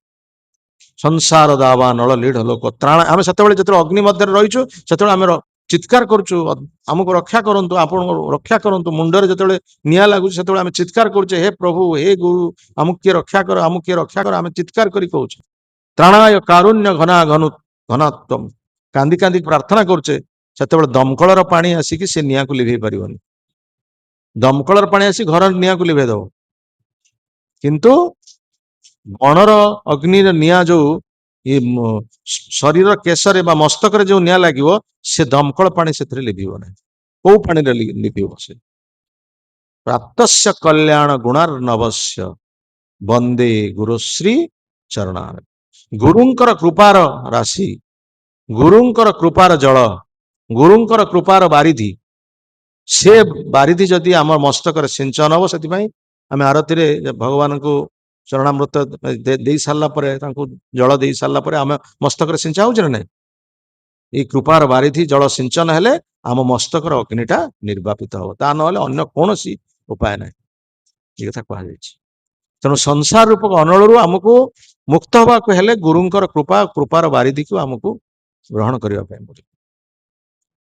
ସଂସାର ଦାବା ନଳ ଲିଢ ଲୋକ, ତ୍ରାଣ। ଆମେ ସେତେବେଳେ ଯେତେବେଳେ ଅଗ୍ନି ମଧ୍ୟରେ ରହିଛୁ, ସେତେବେଳେ ଆମେ ଚିତ୍କାର କରୁଛୁ, ଆମକୁ ରକ୍ଷା କରନ୍ତୁ, ଆପଣଙ୍କୁ ରକ୍ଷା କରନ୍ତୁ। ମୁଣ୍ଡରେ ଯେତେବେଳେ ନିଆଁ ଲାଗୁଛି ସେତେବେଳେ ଆମେ ଚିତ୍କାର କରୁଛେ, ହେ ପ୍ରଭୁ, ହେ ଗୁରୁ, ଆମକୁ କିଏ ରକ୍ଷା କର, ଆମକୁ କିଏ ରକ୍ଷା କର, ଆମେ ଚିତ୍କାର କରି କହୁଛେ। ତ୍ରାଣାୟ କାରୁଣ୍ୟ ଘନାତ୍ୱଂ, କାନ୍ଦି କାନ୍ଦି ପ୍ରାର୍ଥନା କରୁଛେ। ସେତେବେଳେ ଦମକଳର ପାଣି ଆସିକି ସେ ନିଆଁକୁ ଲିଭେଇ ପାରିବନି। ଦମକଳର ପାଣି ଆସି ଘର ନିଆଁକୁ ଲିଭେଇ ଦବ, କିନ୍ତୁ ବଣର ଅଗ୍ନିର ନିଆଁ ଯୋଉ ଶରୀର କେଶରେ ବା ମସ୍ତକରେ ଯୋଉ ନିଆଁ ଲାଗିବ, ସେ ଦମକଳ ପାଣି ସେଥିରେ ଲିଭିବ ନାହିଁ। କୋଉ ପାଣିରେ ଲିଭିବ? ସେ ପ୍ରାପ୍ତସ୍ୟ କଲ୍ୟାଣ ଗୁଣାର୍ଣ୍ଣବସ୍ୟ, ବନ୍ଦେ ଗୁରୁଶ୍ରୀ ଚରଣାର। ଗୁରୁଙ୍କର କୃପାର ରାଶି, ଗୁରୁଙ୍କର କୃପାର ଜଳ, ଗୁରୁଙ୍କର କୃପାର ବାରିଧି, ସେ ବାରିଧି ଯଦି ଆମ ମସ୍ତକରେ ସିଞ୍ଚନ ହବ। ସେଥିପାଇଁ ଆମେ ଆରତିରେ ଭଗବାନଙ୍କୁ ଚରଣାମୃତ ଦେଇ ସାରିଲା ପରେ, ତାଙ୍କୁ ଜଳ ଦେଇ ସାରିଲା ପରେ ଆମେ ମସ୍ତକରେ ସିଞ୍ଚା ହଉଛି ନା ନାହିଁ? ଏଇ କୃପାର ବାରିଧି ଜଳ ସିଞ୍ଚନ ହେଲେ ଆମ ମସ୍ତକର ଅଗ୍ନିଟା ନିର୍ବାପିତ ହବ, ତା ନହେଲେ ଅନ୍ୟ କୌଣସି ଉପାୟ ନାହିଁ। ଏ କଥା କୁହାଯାଇଛି। ତେଣୁ ସଂସାର ରୂପକ ଅନଳରୁ ଆମକୁ ମୁକ୍ତ ହେବାକୁ ହେଲେ ଗୁରୁଙ୍କର କୃପାର ବାରିଧିକୁ ଆମକୁ ଗ୍ରହଣ କରିବା ପାଇଁ ପଡିବ।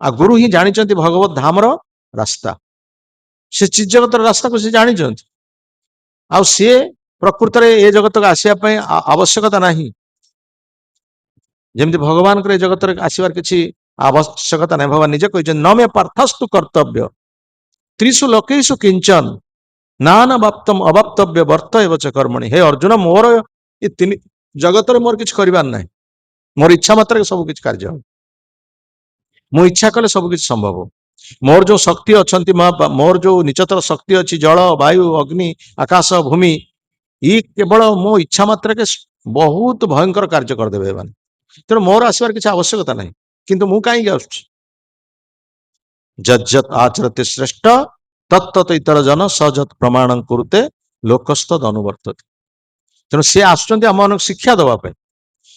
ଆଉ ଗୁରୁ ହିଁ ଜାଣିଛନ୍ତି ଭଗବତ ଧାମର ରାସ୍ତା, ସେ ଚିତ୍ ଜଗତର ରାସ୍ତାକୁ ସେ ଜାଣିଛନ୍ତି। ଆଉ ସିଏ ପ୍ରକୃତରେ ଏ ଜଗତକୁ ଆସିବା ପାଇଁ ଆବଶ୍ୟକତା ନାହିଁ। ଯେମିତି ଭଗବାନଙ୍କର ଏ ଜଗତରେ ଆସିବାର କିଛି ଆବଶ୍ୟକତା ନାହିଁ। ଭଗବାନ ନିଜେ କହିଛନ୍ତି, ନ ମେ ପାର୍ଥସ୍ତୁ କର୍ତ୍ତବ୍ୟ ତ୍ରିଷୁ ଲୋକେଷୁ କିଞ୍ଚନ ନାନା ବାପ୍ତମ ଅବାପ୍ତବ୍ୟ ବର୍ତ୍ତ ଏବଚ କର୍ମଣି। ହେ ଅର୍ଜୁନ, ମୋର ଏ ତିନି ଜଗତରେ ମୋର କିଛି କରିବାର ନାହିଁ। ମୋର ଇଚ୍ଛା ମାତ୍ରେ ସବୁ କିଛି କାର୍ଯ୍ୟ ହବ। ମୁଁ ଇଚ୍ଛା କଲେ ସବୁ କିଛି ସମ୍ଭବ। ମୋର ଯୋଉ ଶକ୍ତି ଅଛନ୍ତି, ମୋର ଯୋଉ ନିଚତର ଶକ୍ତି ଅଛି, ଜଳ, ବାୟୁ, ଅଗ୍ନି, ଆକାଶ, ଭୂମି, ଇ କେବଳ ମୋ ଇଚ୍ଛା ମାତ୍ରକେ ବହୁତ ଭୟଙ୍କର କାର୍ଯ୍ୟ କରିଦେବେ ଏମାନେ। ତେଣୁ ମୋର ଆସିବାର କିଛି ଆବଶ୍ୟକତା ନାହିଁ। କିନ୍ତୁ ମୁଁ କାହିଁକି ଆସୁଛି? ଯଜ୍ଜତ ଆଚରତେ ଶ୍ରେଷ୍ଠ ତତ୍ତତ ଇତର ଜନ ସଯତ୍ ପ୍ରମାଣ କରୁତେ ଲୋକସ୍ତଦ ଅନୁବର୍ତ୍ତତେ। ତେଣୁ ସିଏ ଆସୁଛନ୍ତି ଆମମାନଙ୍କୁ ଶିକ୍ଷା ଦେବା ପାଇଁ।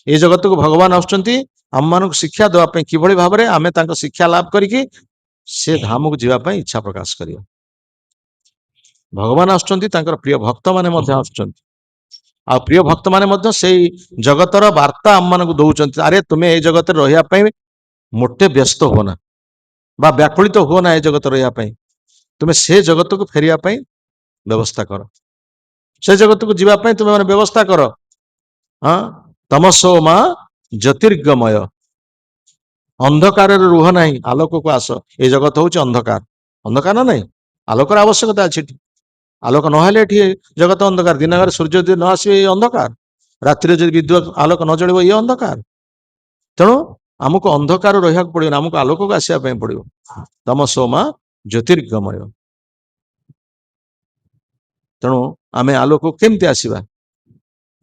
ଏ ଜଗତକୁ ଭଗବାନ ଆସୁଛନ୍ତି ଆମମାନଙ୍କୁ ଶିକ୍ଷା ଦେବା ପାଇଁ, କିଭଳି ଭାବରେ ଆମେ ତାଙ୍କ ଶିକ୍ଷା ଲାଭ କରିକି ସେ ଧାମକୁ ଯିବା ପାଇଁ ଇଚ୍ଛା ପ୍ରକାଶ କରିବା। ଭଗବାନ ଆସୁଛନ୍ତି, ତାଙ୍କର ପ୍ରିୟ ଭକ୍ତ ମାନେ ମଧ୍ୟ ଆସୁଛନ୍ତି, ଆଉ ପ୍ରିୟ ଭକ୍ତ ମାନେ ମଧ୍ୟ ସେଇ ଜଗତର ବାର୍ତ୍ତା ଆମମାନଙ୍କୁ ଦଉଛନ୍ତି। ଆରେ ତୁମେ ଏଇ ଜଗତରେ ରହିବା ପାଇଁ ମୋଟେ ବ୍ୟସ୍ତ ହୁଅ ନା, ବା ବ୍ୟାକୁଳିତ ହୁଅ ନା ଏ ଜଗତ ରହିବା ପାଇଁ, ତୁମେ ସେ ଜଗତକୁ ଫେରିବା ପାଇଁ ବ୍ୟବସ୍ଥା କର, ସେ ଜଗତକୁ ଯିବା ପାଇଁ ତୁମେ ମାନେ ବ୍ୟବସ୍ଥା କର। ହଁ, ତମସୋ ମା ଜ୍ୟୋତିର୍ଗମୟ, ଅନ୍ଧକାରରେ ରୁହ ନାହିଁ, ଆଲୋକକୁ ଆସ। ଏ ଜଗତ ହଉଛି ଅନ୍ଧକାର, ଅନ୍ଧକାର ନା ନାହିଁ, ଆଲୋକର ଆବଶ୍ୟକତା ଅଛି ଏଠି। ଆଲୋକ ନହେଲେ ଏଠି ଜଗତ ଅନ୍ଧକାର। ଦିନକରେ ସୂର୍ଯ୍ୟ ଯଦି ନ ଆସିବେ ଇଏ ଅନ୍ଧକାର, ରାତିରେ ଯଦି ବିଦ୍ୟୁତ ଆଲୋକ ନ ଜଳିବ ଇଏ ଅନ୍ଧକାର। ତେଣୁ ଆମକୁ ଅନ୍ଧକାର ରହିବାକୁ ପଡିବ ନା, ଆମକୁ ଆଲୋକକୁ ଆସିବା ପାଇଁ ପଡିବ। ତମସୋ ମା ଜ୍ୟୋତିର୍ଗମୟ। ତେଣୁ ଆମେ ଆଲୋକକୁ କେମିତି ଆସିବା?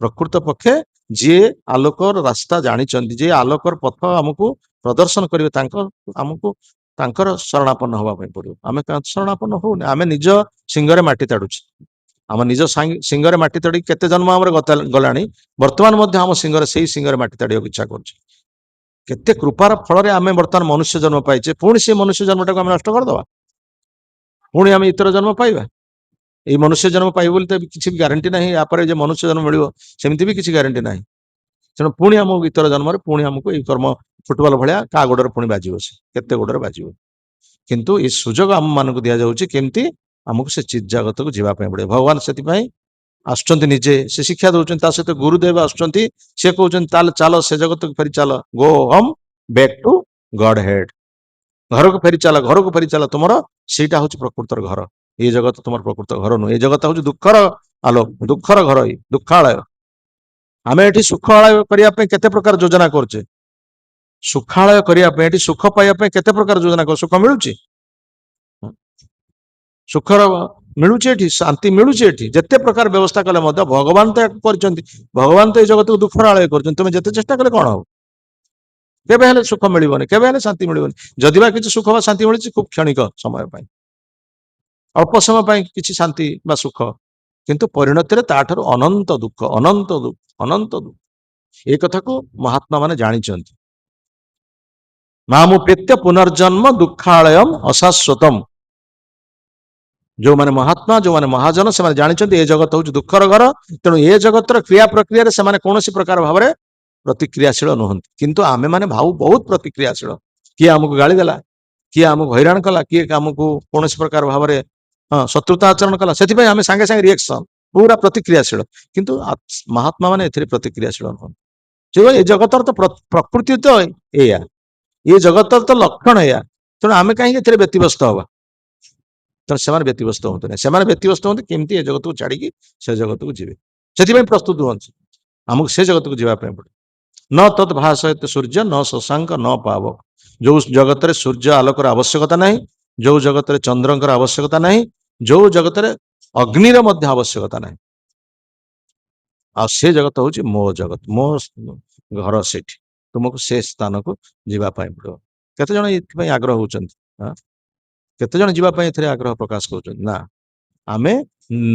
ପ୍ରକୃତ ପକ୍ଷେ ଯିଏ ଆଲୋକର ରାସ୍ତା ଜାଣିଛନ୍ତି, ଯିଏ ଆଲୋକର ପଥ ଆମକୁ ପ୍ରଦର୍ଶନ କରିବେ, ଆମକୁ ତାଙ୍କର ଶରଣାପନ୍ନ ହବା ପାଇଁ ପଡିବ। ଆମେ ଶରଣାପନ୍ନ ହଉନି, ଆମେ ନିଜ ସିଙ୍ଗରେ ମାଟି ତାଡୁଛୁ। ଆମ ନିଜ ସିଙ୍ଗରେ ମାଟି ତାଡିକି କେତେ ଜନ୍ମ ଆମର ଗଲାଣି, ବର୍ତ୍ତମାନ ମଧ୍ୟ ଆମ ସିଙ୍ଗରେ ସେଇ ସିଙ୍ଗରେ ମାଟି ତାଡିବାକୁ ଇଚ୍ଛା କରୁଛୁ। କେତେ କୃପାର ଫଳରେ ଆମେ ବର୍ତ୍ତମାନ ମନୁଷ୍ୟ ଜନ୍ମ ପାଇଛେ, ପୁଣି ସେ ମନୁଷ୍ୟ ଜନ୍ମଟାକୁ ଆମେ ନଷ୍ଟ କରିଦବା, ପୁଣି ଆମେ ଇତର ଜନ୍ମ ପାଇବା। ଏଇ ମନୁଷ୍ୟ ଜନ୍ମ ପାଇବ ବୋଲି ତ କିଛି ବି ଗ୍ୟାରେଣ୍ଟି ନାହିଁ, ୟାପରେ ଯେ ମନୁଷ୍ୟ ଜନ୍ମ ମିଳିବ ସେମିତି ବି କିଛି ଗ୍ୟାରେଣ୍ଟି ନାହିଁ। ତେଣୁ ପୁଣି ଆମକୁ ଇତର ଜନ୍ମରେ ପୁଣି ଆମକୁ ଏଇ କର୍ମ ଫୁଟବଲ ଭଳିଆ କାହା ଗୋଡରେ ପୁଣି ବାଜିବ, ସେ କେତେ ଗୋଡରେ ବାଜିବ। କିନ୍ତୁ ଏ ସୁଯୋଗ ଆମ ମାନଙ୍କୁ ଦିଆଯାଉଛି କେମିତି ଆମକୁ ସେ ଚିତ୍ ଜଗତକୁ ଯିବା ପାଇଁ ପଡିବ। ଭଗବାନ ସେଥିପାଇଁ ଆସୁଛନ୍ତି, ନିଜେ ସେ ଶିକ୍ଷା ଦଉଛନ୍ତି, ତା ସହିତ ଗୁରୁଦେବ ଆସୁଛନ୍ତି, ସେ କହୁଛନ୍ତି ତାହେଲେ ଚାଲ ସେ ଜଗତକୁ ଫେରି ଚାଲ, ଗୋ ହୋମ ବ୍ୟାକ୍ ଟୁ ଗଡ ହେଡ। ଘରକୁ ଫେରି ଚାଲ, ଘରକୁ ଫେରି ଚାଲ, ତୁମର ସେଇଟା ହଉଛି ପ୍ରକୃତର ଘର। ଏ ଜଗତ ତୁମର ପ୍ରକୃତ ଘର ନୁହେଁ, ଏ ଜଗତ ହଉଛି ଦୁଃଖର ଆଲୋକ, ଦୁଃଖର ଘର, ଏଇ ଦୁଃଖାଳୟ। ଆମେ ଏଠି ସୁଖାଳୟ କରିବା ପାଇଁ କେତେ ପ୍ରକାର ଯୋଜନା କରୁଛେ, ସୁଖାଳୟ କରିବା ପାଇଁ, ଏଠି ସୁଖ ପାଇବା ପାଇଁ କେତେ ପ୍ରକାର ଯୋଜନା କରୁ, ସୁଖ ମିଳୁଛି? ସୁଖର ମିଳୁଛି ଏଠି, ଶାନ୍ତି ମିଳୁଛି ଏଠି? ଯେତେ ପ୍ରକାର ବ୍ୟବସ୍ଥା କଲେ ମଧ୍ୟ ଭଗବାନ ତ ୟାକୁ କରିଛନ୍ତି, ଭଗବାନ ତ ଏଇ ଜଗତକୁ ଦୁଃଖର ଆଳୟ କରିଛନ୍ତି। ତୁମେ ଯେତେ ଚେଷ୍ଟା କଲେ କଣ ହବ? କେବେ ହେଲେ ସୁଖ ମିଳିବନି, କେବେ ହେଲେ ଶାନ୍ତି ମିଳିବନି। ଯଦି ବା କିଛି ସୁଖ ବା ଶାନ୍ତି ମିଳିଛି, ଖୁବ କ୍ଷଣିକ ସମୟ ପାଇଁ, ଅଳ୍ପ ସମୟ ପାଇଁ କିଛି ଶାନ୍ତି ବା ସୁଖ, କିନ୍ତୁ ପରିଣତିରେ ତାଠାରୁ ଅନନ୍ତ ଦୁଃଖ, ଅନନ୍ତ ଦୁଃଖ, ଅନନ୍ତ ଦୁଃଖ। ଏ କଥାକୁ ମହାତ୍ମା ମାନେ ଜାଣିଛନ୍ତି। ମାମୁପେତ୍ୟ ପୁନର୍ଜନ୍ମ ଦୁଃଖାଳୟମ ଅଶାଶ୍ୱତମ। ଯୋଉମାନେ ମହାତ୍ମା, ଯୋଉମାନେ ମହାଜନ, ସେମାନେ ଜାଣିଛନ୍ତି ଏ ଜଗତ ହଉଛି ଦୁଃଖର ଘର। ତେଣୁ ଏ ଜଗତର କ୍ରିୟା ପ୍ରକ୍ରିୟାରେ ସେମାନେ କୌଣସି ପ୍ରକାର ଭାବରେ ପ୍ରତିକ୍ରିୟାଶୀଳ ନୁହନ୍ତି। କିନ୍ତୁ ଆମେ ମାନେ ବହୁତ ପ୍ରତିକ୍ରିୟାଶୀଳ। କିଏ ଆମକୁ ଗାଳି ଦେଲା, କିଏ ଆମକୁ ହଇରାଣ କଲା, କିଏ ଆମକୁ କୌଣସି ପ୍ରକାର ଭାବରେ ଶତ୍ରୁତା ଆଚରଣ କଲା, ସେଥିପାଇଁ ଆମେ ସାଙ୍ଗେ ସାଙ୍ଗେ ରିଏକ୍ସନ, ପୁରା ପ୍ରତିକ୍ରିୟାଶୀଳ। କିନ୍ତୁ ମହାତ୍ମା ମାନେ ଏଥିରେ ପ୍ରତିକ୍ରିୟାଶୀଳ ନୁହନ୍ତି। ଏ ଜଗତର ତ ପ୍ରକୃତି ତ ଏଇଆ, ଏ ଜଗତର ତ ଲକ୍ଷଣ ଏଇଆ। ତେଣୁ ଆମେ କାହିଁକି ଏଥିରେ ବ୍ୟତିବ୍ୟସ୍ତ ହବା? ତେଣୁ ସେମାନେ ବ୍ୟତିବ୍ୟସ୍ତ ହୁଅନ୍ତୁ ନାହିଁ, ସେମାନେ ବ୍ୟତିବ୍ୟସ୍ତ ହୁଅନ୍ତି କେମିତି ଏ ଜଗତକୁ ଛାଡିକି ସେ ଜଗତକୁ ଯିବେ। ସେଥିପାଇଁ ପ୍ରସ୍ତୁତ ହୁଅନ୍ତି, ଆମକୁ ସେ ଜଗତକୁ ଯିବା ପାଇଁ ପଡେ। ନ ତତ୍ ଭାସୟତ ସୂର୍ଯ୍ୟ ନ ଶଶାଙ୍କ ନ ପାବକ। ଯୋଉ ଜଗତରେ ସୂର୍ଯ୍ୟ ଆଲୋକର ଆବଶ୍ୟକତା ନାହିଁ, ଯୋଉ ଜଗତରେ ଚନ୍ଦ୍ରଙ୍କର ଆବଶ୍ୟକତା ନାହିଁ, ଯୋଉ ଜଗତରେ ଅଗ୍ନିର ମଧ୍ୟ ଆବଶ୍ୟକତା ନାହିଁ, ଆଉ ସେ ଜଗତ ହଉଛି ମୋ ଜଗତ, ମୋ ଘର ସେଠି। ତୁମକୁ ସେ ସ୍ଥାନକୁ ଯିବା ପାଇଁ ପଡିବ। କେତେ ଜଣ ଏଥିପାଇଁ ଆଗ୍ରହ ହଉଛନ୍ତି? କେତେ ଜଣ ଯିବା ପାଇଁ ଏଥିରେ ଆଗ୍ରହ ପ୍ରକାଶ କରୁଛନ୍ତି? ନା, ଆମେ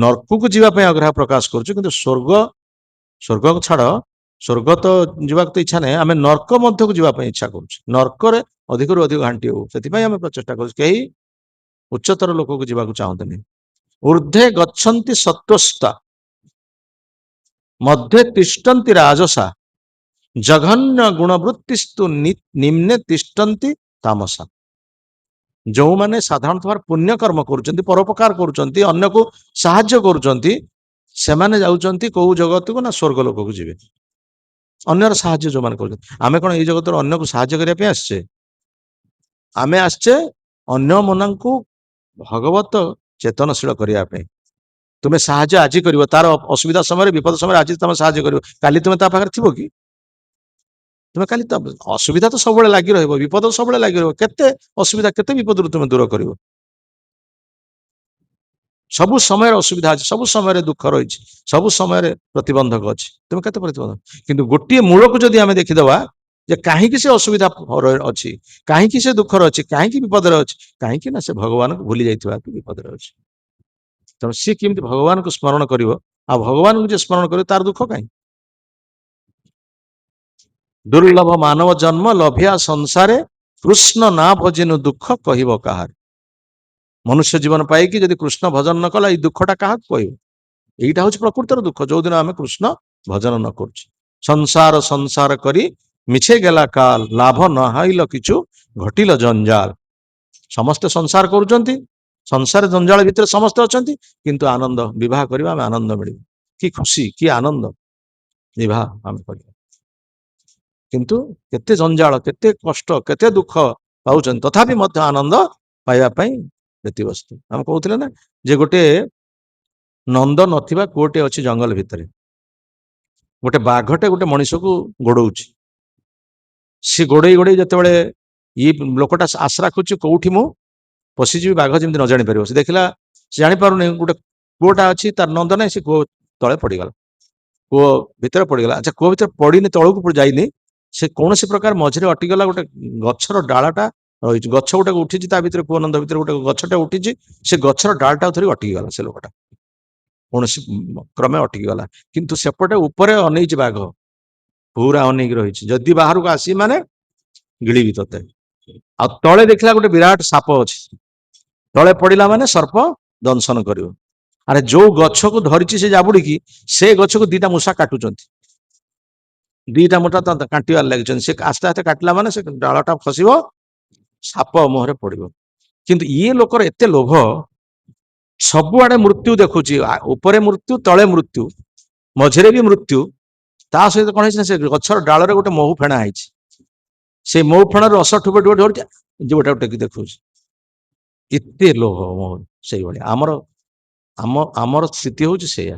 ନର୍କକୁ ଯିବା ପାଇଁ ଆଗ୍ରହ ପ୍ରକାଶ କରୁଛୁ, କିନ୍ତୁ ସ୍ୱର୍ଗକୁ ଛାଡ, ସ୍ୱର୍ଗ ତ ଯିବାକୁ ତ ଇଚ୍ଛା ନାହିଁ, ଆମେ ନର୍କ ମଧ୍ୟକୁ ଯିବା ପାଇଁ ଇଚ୍ଛା କରୁଛୁ। ନର୍କରେ ଅଧିକରୁ ଅଧିକ ଘାଣ୍ଟି ହଉ, ସେଥିପାଇଁ ଆମେ ପ୍ରଚେଷ୍ଟା କରୁଛୁ। କେହି ଉଚ୍ଚତର ଲୋକକୁ ଯିବାକୁ ଚାହୁଁଛନ୍ତି। ଊର୍ଦ୍ଧ୍ୱେ ଗଚ୍ଛନ୍ତି ସତ୍ତ୍ୱସ୍ତା ମଧ୍ୟେ ତିଷ୍ଠନ୍ତି ରାଜସା ଜଘନ୍ୟ ଗୁଣବୃତ୍ତିସ୍ତୁ ନିମ୍ନେ ତିଷ୍ଠନ୍ତି ତାମସା। ଯୋଉମାନେ ସାଧାରଣତଃ ପୁଣ୍ୟ କର୍ମ କରୁଛନ୍ତି, ପରୋପକାର କରୁଛନ୍ତି, ଅନ୍ୟକୁ ସାହାଯ୍ୟ କରୁଛନ୍ତି, ସେମାନେ ଯାଉଛନ୍ତି କୋଉ ଜଗତକୁ ନା ସ୍ୱର୍ଗ ଲୋକକୁ ଯିବେ। ଅନ୍ୟର ସାହାଯ୍ୟ ଯୋଉମାନେ କରୁଛନ୍ତି, ଆମେ କଣ ଏଇ ଜଗତରେ ଅନ୍ୟକୁ ସାହାଯ୍ୟ କରିବା ପାଇଁ ଆସିଛେ? ଆମେ ଆସିଛେ ଅନ୍ୟମାନଙ୍କୁ ଭଗବତ ଚେତନଶୀଳ କରିବା ପାଇଁ। ତୁମେ ସାହାଯ୍ୟ ଆଜି କରିବ, ତାର ଅସୁବିଧା ସମୟରେ, ବିପଦ ସମୟରେ ଆଜି ତମେ ସାହାଯ୍ୟ କରିବ, କାଲି ତୁମେ ତା ପାଖରେ ଥିବ କି? ତୁମେ କାଲି ଅସୁବିଧା ତ ସବୁବେଳେ ଲାଗି ରହିବ, ବିପଦ ସବୁବେଳେ ଲାଗି ରହିବ। କେତେ ଅସୁବିଧା, କେତେ ବିପଦରୁ ତୁମେ ଦୂର କରିବ? ସବୁ ସମୟରେ ଅସୁବିଧା ଅଛି, ସବୁ ସମୟରେ ଦୁଃଖ ରହିଛି, ସବୁ ସମୟରେ ପ୍ରତିବନ୍ଧକ ଅଛି। ତୁମେ କେତେ ପ୍ରତିବନ୍ଧକ? କିନ୍ତୁ ଗୋଟିଏ ମୂଳକୁ ଯଦି ଆମେ ଦେଖିଦବା, ଯେ କାହିଁକି ସେ ଅସୁବିଧା ଅଛି, କାହିଁକି ସେ ଦୁଃଖରେ ଅଛି, କାହିଁକି ବିପଦରେ ଅଛି, କାହିଁକି ନା ସେ ଭଗବାନଙ୍କୁ ଭୁଲି ଯାଇଥିବା ବିପଦରେ ଅଛି। ତେଣୁ ସିଏ କେମିତି ଭଗବାନଙ୍କୁ ସ୍ମରଣ କରିବ, ଆଉ ଭଗବାନଙ୍କୁ ଯିଏ ସ୍ମରଣ କରିବ ତାର ଦୁଃଖ କାହିଁ? ଦୁର୍ଲଭ ମାନବ ଜନ୍ମ ଲଭିଆ ସଂସାରେ, କୃଷ୍ଣ ନା ଭଜିନୁ ଦୁଃଖ କହିବ କାହାର। ମନୁଷ୍ୟ ଜୀବନ ପାଇକି ଯଦି କୃଷ୍ଣ ଭଜନ ନ କଲା ଏଇ ଦୁଃଖଟା କାହାକୁ କହିବ? এইটা হচ্ছে প্রকৃতর দুঃখ, ଯୋଉଦିନ ଆମେ କୃଷ୍ଣ ଭଜନ ନ କରୁଛୁ। ସଂସାର ସଂସାର କରି ମିଛେ ଗେଲା କାଲ, ଲାଭ ନ ହାଇଲ କିଛି ଘଟିଲ ଜଞ୍ଜାଳ। ସମସ୍ତେ ସଂସାର କରୁଛନ୍ତି, ସଂସାର ଜଞ୍ଜାଳ ଭିତରେ ସମସ୍ତେ ଅଛନ୍ତି, କିନ୍ତୁ ଆନନ୍ଦ ବିବାହ କରିବା ଆମେ ଆନନ୍ଦ ମିଳିବ, କି ଖୁସି କି ଆନନ୍ଦ ବିବାହ ଆମେ କରିବା। କିନ୍ତୁ କେତେ ଜଞ୍ଜାଳ, କେତେ କଷ୍ଟ, କେତେ ଦୁଃଖ ପାଉଛନ୍ତି, ତଥାପି ମଧ୍ୟ ଆନନ୍ଦ ପାଇବା ପାଇଁ ବ୍ୟତିବ୍ୟସ୍ତ। ଆମେ କହୁଥିଲେ ନା ଯେ ଗୋଟେ ନନ୍ଦ ନଥିବା କୂଅଟେ ଅଛି ଜଙ୍ଗଲ ଭିତରେ, ଗୋଟେ ବାଘଟେ ଗୋଟେ ମଣିଷକୁ ଗୋଡଉଛି। ସେ ଗୋଡେଇ ଗୋଡେଇ ଯେତେବେଳେ ଇଏ ଲୋକଟା ଆଶ୍ରା ଖୋଜୁଛି କୋଉଠି ମୁଁ ପଶିଯିବି, ବାଘ ଯେମିତି ନ ଜାଣିପାରିବ। ସେ ଦେଖିଲା, ସେ ଜାଣିପାରୁନି ଗୋଟେ କୂଅଟା ଅଛି, ତାର ନନ୍ଦ ନାହିଁ, ସେ କୂଅ ତଳେ ପଡିଗଲା, କୂଅ ଭିତରେ ପଡିଗଲା। ଆଚ୍ଛା, କୂଅ ଭିତରେ ପଡିନି, ତଳକୁ ଯାଇନି, ସେ କୌଣସି ପ୍ରକାର ମଝିରେ ଅଟିଗଲା। ଗୋଟେ ଗଛର ଡାଳଟା ରହିଛି, ଗଛ ଗୋଟେ ଉଠିଛି ତା ଭିତରେ, କୂଅ ନନ୍ଦ ଭିତରେ ଗୋଟେ ଗଛଟା ଉଠିଛି, ସେ ଗଛର ଡାଳଟା ଧରି ଅଟିକି ଗଲା ସେ ଲୋକଟା, କୌଣସି କ୍ରମେ ଅଟକି ଗଲା। କିନ୍ତୁ ସେପଟେ ଉପରେ ଅନେଇଛି ବାଘ, ପୁରା ଅନେଇକି ରହିଛି, ଯଦି ବାହାରକୁ ଆସି ମାନେ ଗିଳିବି ତତେ। ଆଉ ତଳେ ଦେଖିଲା ଗୋଟେ ବିରାଟ ସାପ ଅଛି, ତଳେ ପଡିଲା ମାନେ ସର୍ପ ଦଂଶନ କରିବ। ଆରେ ଯୋଉ ଗଛକୁ ଧରିଛି ସେ ଜାବୁଡିକି, ସେ ଗଛକୁ ଦିଟା ମୂଷା କାଟୁଛନ୍ତି, ଦିଟା ମୋଟା କାଟିବାରେ ଲାଗିଛନ୍ତି। ସେ ଆସ୍ତେ ଆସ୍ତେ କାଟିଲା ମାନେ ସେ ଡାଳଟା ଖସିବ, ସାପ ମୁହଁରେ ପଡିବ। କିନ୍ତୁ ଇଏ ଲୋକର ଏତେ ଲୋଭ, ସବୁଆଡେ ମୃତ୍ୟୁ ଦେଖୁଛି, ଉପରେ ମୃତ୍ୟୁ, ତଳେ ମୃତ୍ୟୁ, ମଝିରେ ବି ମୃତ୍ୟୁ। ତା ସହିତ କଣ ହେଇଛି ନା, ସେ ଗଛର ଡାଳରେ ଗୋଟେ ମହୁ ଫେଣା ହେଇଛି, ସେ ମହୁ ଫେଣାର ରସ ଠୁପେ ଠୁପେ ଢୋରୁଛି, ଯୋଉଟା ଟେକି ଦେଖୁଛି। ଏତେ ଲୋଭ ମୋହ। ସେଇଭଳିଆ ଆମର ସ୍ଥିତି ହଉଛି ସେଇଆ।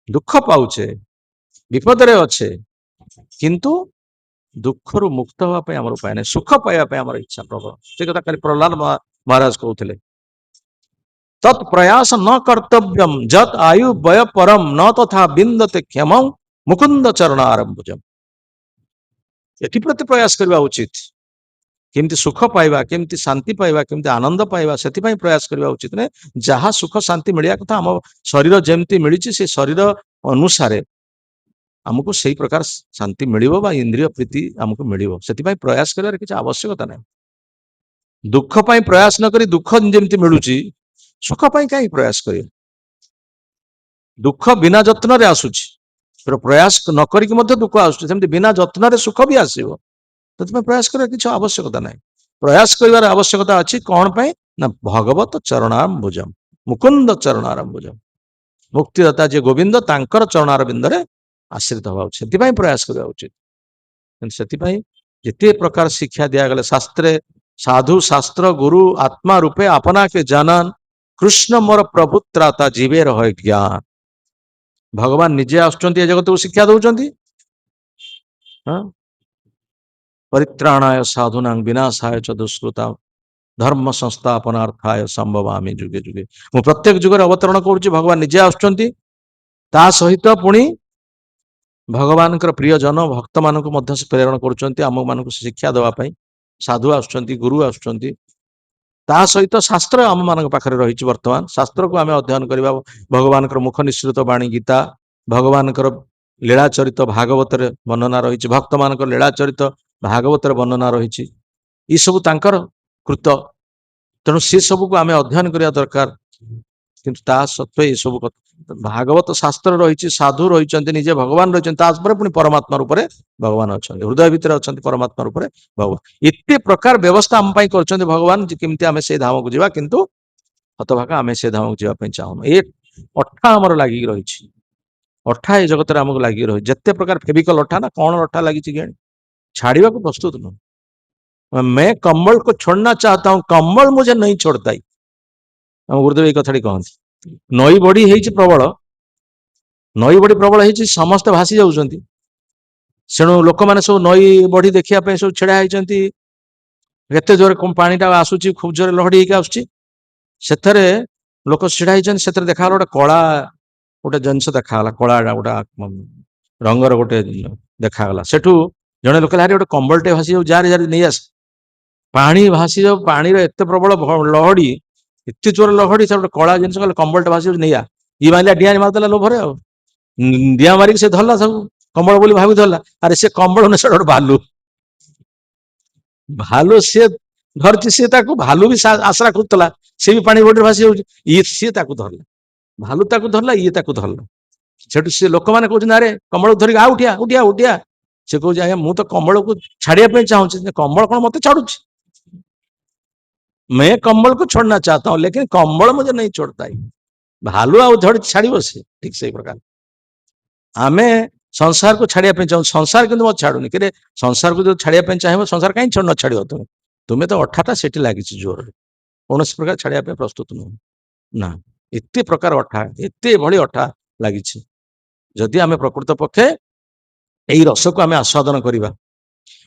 ଦୁଃଖ ପାଉଛେ, ବିପଦରେ ଅଛେ, କିନ୍ତୁ ଦୁଃଖରୁ ମୁକ୍ତ ହେବା ପାଇଁ ଆମର ଉପାୟ ନାହିଁ, ସୁଖ ପାଇବା ପାଇଁ ଆମର ଇଚ୍ଛା ପ୍ରବଳ। ସେ କଥା କାଲି ପ୍ରହ୍ଲାଦ ମହାରାଜ କହୁଥିଲେ, ତତ୍ ପ୍ରୟାସ ନ କର୍ତ୍ତବ୍ୟମ୍ ଯତ୍ ଆୟୁ ବୟ ପରମ୍ ନ ତଥା ବିନ୍ଦତେ କ୍ଷମଂ ମୁକୁନ୍ଦ ଚରଣ ଆରମ୍ଭୁଜମ୍। ଏଥିପ୍ରତି ପ୍ରୟାସ କରିବା ଉଚିତ, କେମିତି ସୁଖ ପାଇବା, କେମିତି ଶାନ୍ତି ପାଇବା, କେମିତି ଆନନ୍ଦ ପାଇବା, ସେଥିପାଇଁ ପ୍ରୟାସ କରିବା ଉଚିତ ନୁହେଁ। ଯାହା ସୁଖ ଶାନ୍ତି ମିଳିବା କଥା, ଆମ ଶରୀର ଯେମିତି ମିଳିଛି ସେ ଶରୀର ଅନୁସାରେ ଆମକୁ ସେଇ ପ୍ରକାର ଶାନ୍ତି ମିଳିବ ବା ଇନ୍ଦ୍ରିୟ ପ୍ରୀତି ଆମକୁ ମିଳିବ, ସେଥିପାଇଁ ପ୍ରୟାସ କରିବାର କିଛି ଆବଶ୍ୟକତା ନାହିଁ। ଦୁଃଖ ପାଇଁ ପ୍ରୟାସ ନ କରି ଦୁଃଖ ଯେମିତି ମିଳୁଛି, ସୁଖ ପାଇଁ କାହିଁ ପ୍ରୟାସ କରିବ? ଦୁଃଖ ବିନା ଯତ୍ନରେ ଆସୁଛି, ପ୍ରୟାସ ନ କରିକି ମଧ୍ୟ ଦୁଃଖ ଆସୁଛି, ସେମିତି ବିନା ଯତ୍ନରେ ସୁଖ ବି ଆସିବ। ସେଥିପାଇଁ ପ୍ରୟାସ କରିବାର କିଛି ଆବଶ୍ୟକତା ନାହିଁ। ପ୍ରୟାସ କରିବାର ଆବଶ୍ୟକତା ଅଛି କଣ ପାଇଁ ନା, ଭଗବତ ଚରଣାରମ୍ଭୁଜମ୍, ମୁକୁନ୍ଦ ଚରଣାରମ୍ଭୁଜମ୍। ମୁକ୍ତିଦାତା ଯିଏ ଗୋବିନ୍ଦ, ତାଙ୍କର ଚରଣାରବିନ୍ଦରେ ଆଶ୍ରିତ ହବା ଉଚିତ, ସେଥିପାଇଁ ପ୍ରୟାସ କରିବା ଉଚିତ। ସେଥିପାଇଁ ଯେତେ ପ୍ରକାର ଶିକ୍ଷା ଦିଆଗଲେ ଶାସ୍ତ୍ରେ, ସାଧୁ ଶାସ୍ତ୍ର ଗୁରୁ ଆତ୍ମା ରୂପେ ଆପନା କେ ଜାନନ, କୃଷ୍ଣ ମୋର ପ୍ରଭୁ ତ୍ରାତା ଜୀବେ ରହେ ଜ୍ଞାନ। ଭଗବାନ ନିଜେ ଆସୁଛନ୍ତି ଏ ଜଗତକୁ ଶିକ୍ଷା ଦଉଛନ୍ତି। ପରିତ୍ରାଣାୟ ସାଧୁନାଂ ବିନାଶାୟ ଚ ଦୁଷ୍କୃତାମ୍ ଧର୍ମ ସଂସ୍ଥାପନାର୍ଥାୟ ସମ୍ଭବାମି ଯୁଗେ ଯୁଗେ। ମୁଁ ପ୍ରତ୍ୟେକ ଯୁଗରେ ଅବତରଣ କରୁଛି, ଭଗବାନ ନିଜେ ଆସୁଛନ୍ତି, ତା ସହିତ ପୁଣି ଭଗବାନଙ୍କର ପ୍ରିୟ ଜନ ଭକ୍ତମାନଙ୍କୁ ମଧ୍ୟ ସେ ପ୍ରେରଣ କରୁଛନ୍ତି ଆମ ମାନଙ୍କୁ ଶିକ୍ଷା ଦେବା ପାଇଁ। ସାଧୁ ଆସୁଛନ୍ତି, ଗୁରୁ ଆସୁଛନ୍ତି, ତା ସହିତ ଶାସ୍ତ୍ର ଆମ ମାନଙ୍କ ପାଖରେ ରହିଛି। ବର୍ତ୍ତମାନ ଶାସ୍ତ୍ରକୁ ଆମେ ଅଧ୍ୟୟନ କରିବା, ଭଗବାନଙ୍କର ମୁଖ ନିଃସୃତ ବାଣୀ ଗୀତା, ଭଗବାନଙ୍କର ଲୀଳା ଚରିତ ଭାଗବତରେ ବର୍ଣ୍ଣନା ରହିଛି, ଭକ୍ତମାନଙ୍କର ଲୀଳା ଚରିତ ଭାଗବତରେ ବର୍ଣ୍ଣନା ରହିଛି, ଏସବୁ ତାଙ୍କର କୃତ। ତେଣୁ ସେ ସବୁକୁ ଆମେ ଅଧ୍ୟୟନ କରିବା ଦରକାର। କିନ୍ତୁ ତା ସତ୍ତ୍ୱେ ଏସବୁ ଭାଗବତ ଶାସ୍ତ୍ର ରହିଛି, ସାଧୁ ରହିଛନ୍ତି, ନିଜେ ଭଗବାନ ରହିଛନ୍ତି, ତାପରେ ପୁଣି ପରମାତ୍ମା ରୂପରେ ଭଗବାନ ଅଛନ୍ତି, ହୃଦୟ ଭିତରେ ଅଛନ୍ତି ପରମାତ୍ମା ରୂପରେ ଭଗବାନ। ଏତେ ପ୍ରକାର ବ୍ୟବସ୍ଥା ଆମ ପାଇଁ କରିଛନ୍ତି ଭଗବାନ, ଯେ କେମିତି ଆମେ ସେ ଧାମକୁ ଯିବା, କିନ୍ତୁ ହତଭାଗା ଆମେ ସେ ଧାମକୁ ଯିବା ପାଇଁ ଚାହୁଁନୁ। ଏ ଅଠା ଆମର ଲାଗିକି ରହିଛି, ଅଠା ଏ ଜଗତରେ ଆମକୁ ଲାଗିକି ରହିଛି। ଯେତେ ପ୍ରକାର ଫେବିକଲ ଅଠା ନା କଣ ଅଠା ଲାଗିଛି କିଆଣି, ଛାଡିବାକୁ ପ୍ରସ୍ତୁତ ନୁହଁ। मैं कम्बल को छोड़ना चाहता हूं, कम्बल मुझे नहीं छोड़ता। ଆମ ଗୁରୁଦେବ ଏଇ କଥାଟି କହନ୍ତି। ନଈ ବଢି ହେଇଛି ପ୍ରବଳ, ନଈ ବଢି ପ୍ରବଳ ହେଇଛି, ସମସ୍ତେ ଭାସି ଯାଉଛନ୍ତି। ସେଣୁ ଲୋକମାନେ ସବୁ ନଈ ବଢି ଦେଖିବା ପାଇଁ ସବୁ ଛିଡା ହେଇଛନ୍ତି। କେତେ ଜୋରେ ପାଣିଟା ଆସୁଛି, ଖୁବ ଜୋରେ ଲହଡି ହେଇକି ଆସୁଛି। ସେଥିରେ ଲୋକ ଛିଡା ହେଇଛନ୍ତି, ସେଥିରେ ଦେଖାଗଲା ଗୋଟେ କଳା ଗୋଟେ ଜିନିଷ ଦେଖାଗଲା, କଳା ଗୋଟେ ରଙ୍ଗର ଗୋଟେ ଦେଖାଗଲା। ସେଠୁ ଜଣେ ଲୋକ ହାରି ଗୋଟେ କମ୍ବଳଟେ ଭାସି ଯାଉ, ଯାରେ ଯାରେ ନେଇ ଆସ, ପାଣି ଭାସି ଯାଉ, ପାଣିର ଏତେ ପ୍ରବଳ ଲହଡି, ଏତେ ଜୋର ଲହଡି, ସେ ଗୋଟେ କଳା ଜିନିଷ କହିଲେ କମ୍ବଳଟେ ଭାସି ଯାଉଛି ନେଇଆ, ଇଏ ମାରିଲା ଡିଆଁ ମାରିଦେଲା ଲୋଭରେ, ଆଉ ଡିଆଁ ମାରିକି ସେ ଧରିଲା ସବୁ କମ୍ବଳ ବୋଲି ଭାବି ଧରିଲା, ଆରେ ସେ କମ୍ବଳ ନୁହେଁ, ସେଟା ଗୋଟେ ଭାଲୁ। ଭାଲୁ ସିଏ ଧରିଛି, ସିଏ ତାକୁ ଭାଲୁ ବି ଆଶ୍ରା କରୁଥିଲା, ସିଏ ବି ପାଣି ବଡିରେ ଭାସି ଯାଉଛି, ସିଏ ତାକୁ ଧରିଲା, ଭାଲୁ ତାକୁ ଧରିଲା, ଇଏ ତାକୁ ଧରିଲା। ସେଠୁ ସେ ଲୋକମାନେ କହୁଛନ୍ତି ଆରେ କମ୍ବଳକୁ ଧରିକି ଉଠିଆ ଉଠିଆ ଉଠିଆ, ସେ କହୁଛି ଆଜ୍ଞା ମୁଁ ତ କମ୍ବଳକୁ ଛାଡିବା ପାଇଁ ଚାହୁଁଛି, କମ୍ବଳ କଣ ମତେ ଛାଡୁଛି, मैं कम्बल को छोड़ना चाहता हूं लेकिन कम्बल मुझे नहीं छोड़ता है। भालू आउ धड़ छाड़ से ठीक से प्रकार आमे संसार को छाड़िया चाहूँ, संसार किंतु मत छाड़ुनी कि संसार को जो छाड़िया चाहिए, संसार कहीं न छाड़ तुम्हें, तुम्हें तो अठाटा से लगी जोर, कौन प्रकार छाड़िया प्रस्तुत नुह ना, एत प्रकार अठा, एत भली अठा लगी, जदि आम प्रकृत पक्षे यही रस को आम आस्वादन करवा,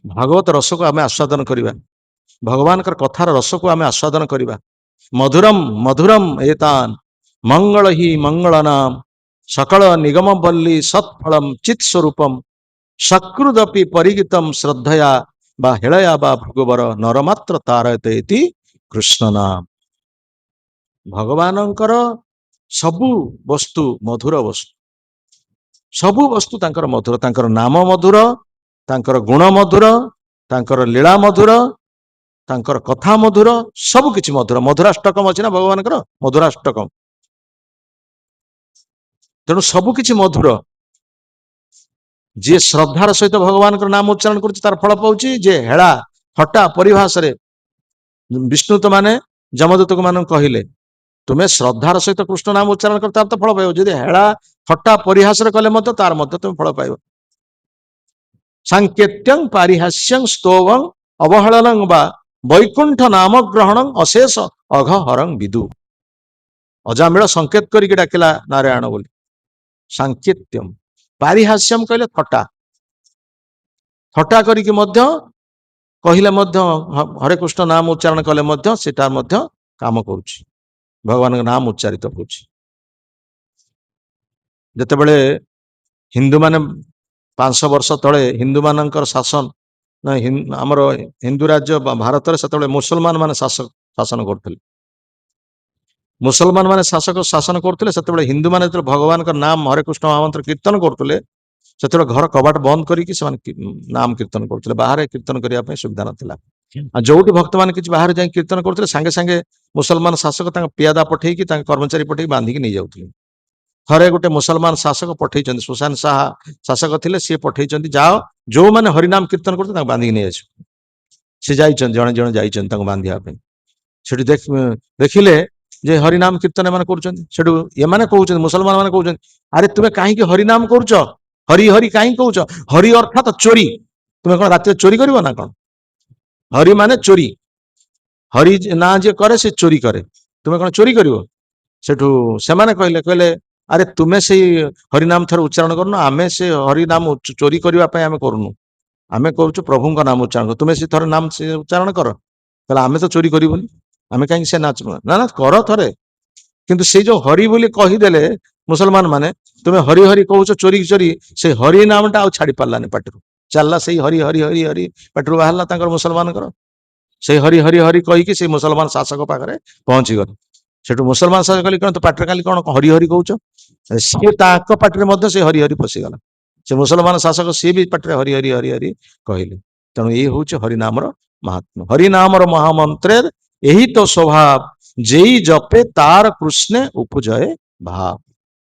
भागवत रस को आम आस्वादन करवा, भगवान कथार रस को आम आस्वादन करवा, मधुरम मधुरम एतान मंगल ही मंगल नाम सकल निगम बल्ली सत्फलम चित स्वरूपम सकृदपि परिगितम श्रद्धया बा हेलया बा भगवर नरमात्र तारयते कृष्ण नाम। भगवानंकर सबु वस्तु मधुर वस्तु, सबु वस्तु तांकर मधुर, तांकर नाम मधुर, तांकर गुण मधुर, तांकर लीला मधुर, तांकर कथा मधुर, सब किछि मधुर। मधुराष्टकम अछि ना भगवान मधुराष्टकम, तेणु सबु किछि मधुर। जी श्रद्धार सहित भगवान नाम उच्चारण कर तार फल पाउछि, जे हेड़ा हटा परिभाष रे विष्णुत माने जमदूत मान कहले तुम्हें श्रद्धार सहित कृष्ण नाम उच्चारण कर तार तो फल पाइब, जदि हेड़ा हटा परिहास कले तार तुम्हें फल पाइब। सांकेत्यं पारिहास्यं स्तोभं अवहेलनं बा वैकुंठ नाम ग्रहणं अशेष अघहरं विदु। अजामिल संकेत करके डाकिला नारायण बोली, सांकेत्यम पारिहास्यम कहले थटा, थटा करिके मध्य कहले मध्य हरे कृष्ण नाम उच्चारण कले मध्य सेटा मध्य काम करुछि, भगवान नाम उच्चारित करुछि। जेतेबेले हिंदू माने 500 वर्ष तले हिंदू मानकर शासन आमर हिंदू राज्य भारत में से मुसलमान मान शासन करते, मुसलमान मान शासक शासन करते से हिंदू मान भगवान का नाम हरे कृष्ण महामंत्र कीर्तन करते से घर कबाट बंद करके नाम कीर्तन करते, बाहर कीर्तन करने सुविधा नाला, जो भक्त मैंने किसी बाहर जाए कीर्तन करते सांगे सांगे मुसलमान शासक पियादा पठे कर्मचारी पठे बांधिकी नहीं जाऊे। थरे गोटे मुसलमान शासक पठे सुशांत शाह शासक थे, सी पठे जाओ जो मैंने हरिनाम कीर्तन करते बांधिकी नहीं आस, सी जड़े जड़े जा बांधा देखिले जे हरिनाम कीर्तन एम कर मुसलमान मैंने कहते अरे तुम्हें कहीं हरिनाम करुच, हरि हरि कहीं कौच, हरि अर्थात चोरी, तुम्हें कौन रात चोरी कर ना कौन, हरि माने चोरी, हरि ना जे करे से चोरी करे, तुम्हें कौन चोरी कर सेठू से कहले कहले अरे तुम्हें से हरिनाम थर उच्चारण करना, आमे से हरिनाम चोरी करने आम करूनु, आम करुचु प्रभु का नाम उच्चारण कर, तुम्हें से थर नाम से उच्चारण कर, कहले आमे तो चोरी करूनी, आमे कहीं से नाच ना ना कर थरे, किंतु से जो हरि बोली कहीदेले मुसलमान माने तुम्हें हरि हरि कहूच चोरी चोरी, से हरि नाम टा छाड़ी पार्लानी पाटरू, चलला से हरि हरि हरि हरि पाटरू बाहर मुसलमान से हरि हरि हरि कहीकि से मुसलमान शासक पाखे पहुंची गले, सेठू मुसलमान शासक कहले तो पाटे खाली कौन हरि हरि कहूच, सी पाटे से हरि हरि पशिगला, से मुसलमान शासक सी भी पाटे हरि हरि हरि हरि कहले। तेणु ये हूँ हरिनाम महात्मा, हरिनाम महामंत्र यही तो स्वभाव जेई जपे तार कृष्ण उपजय भाव।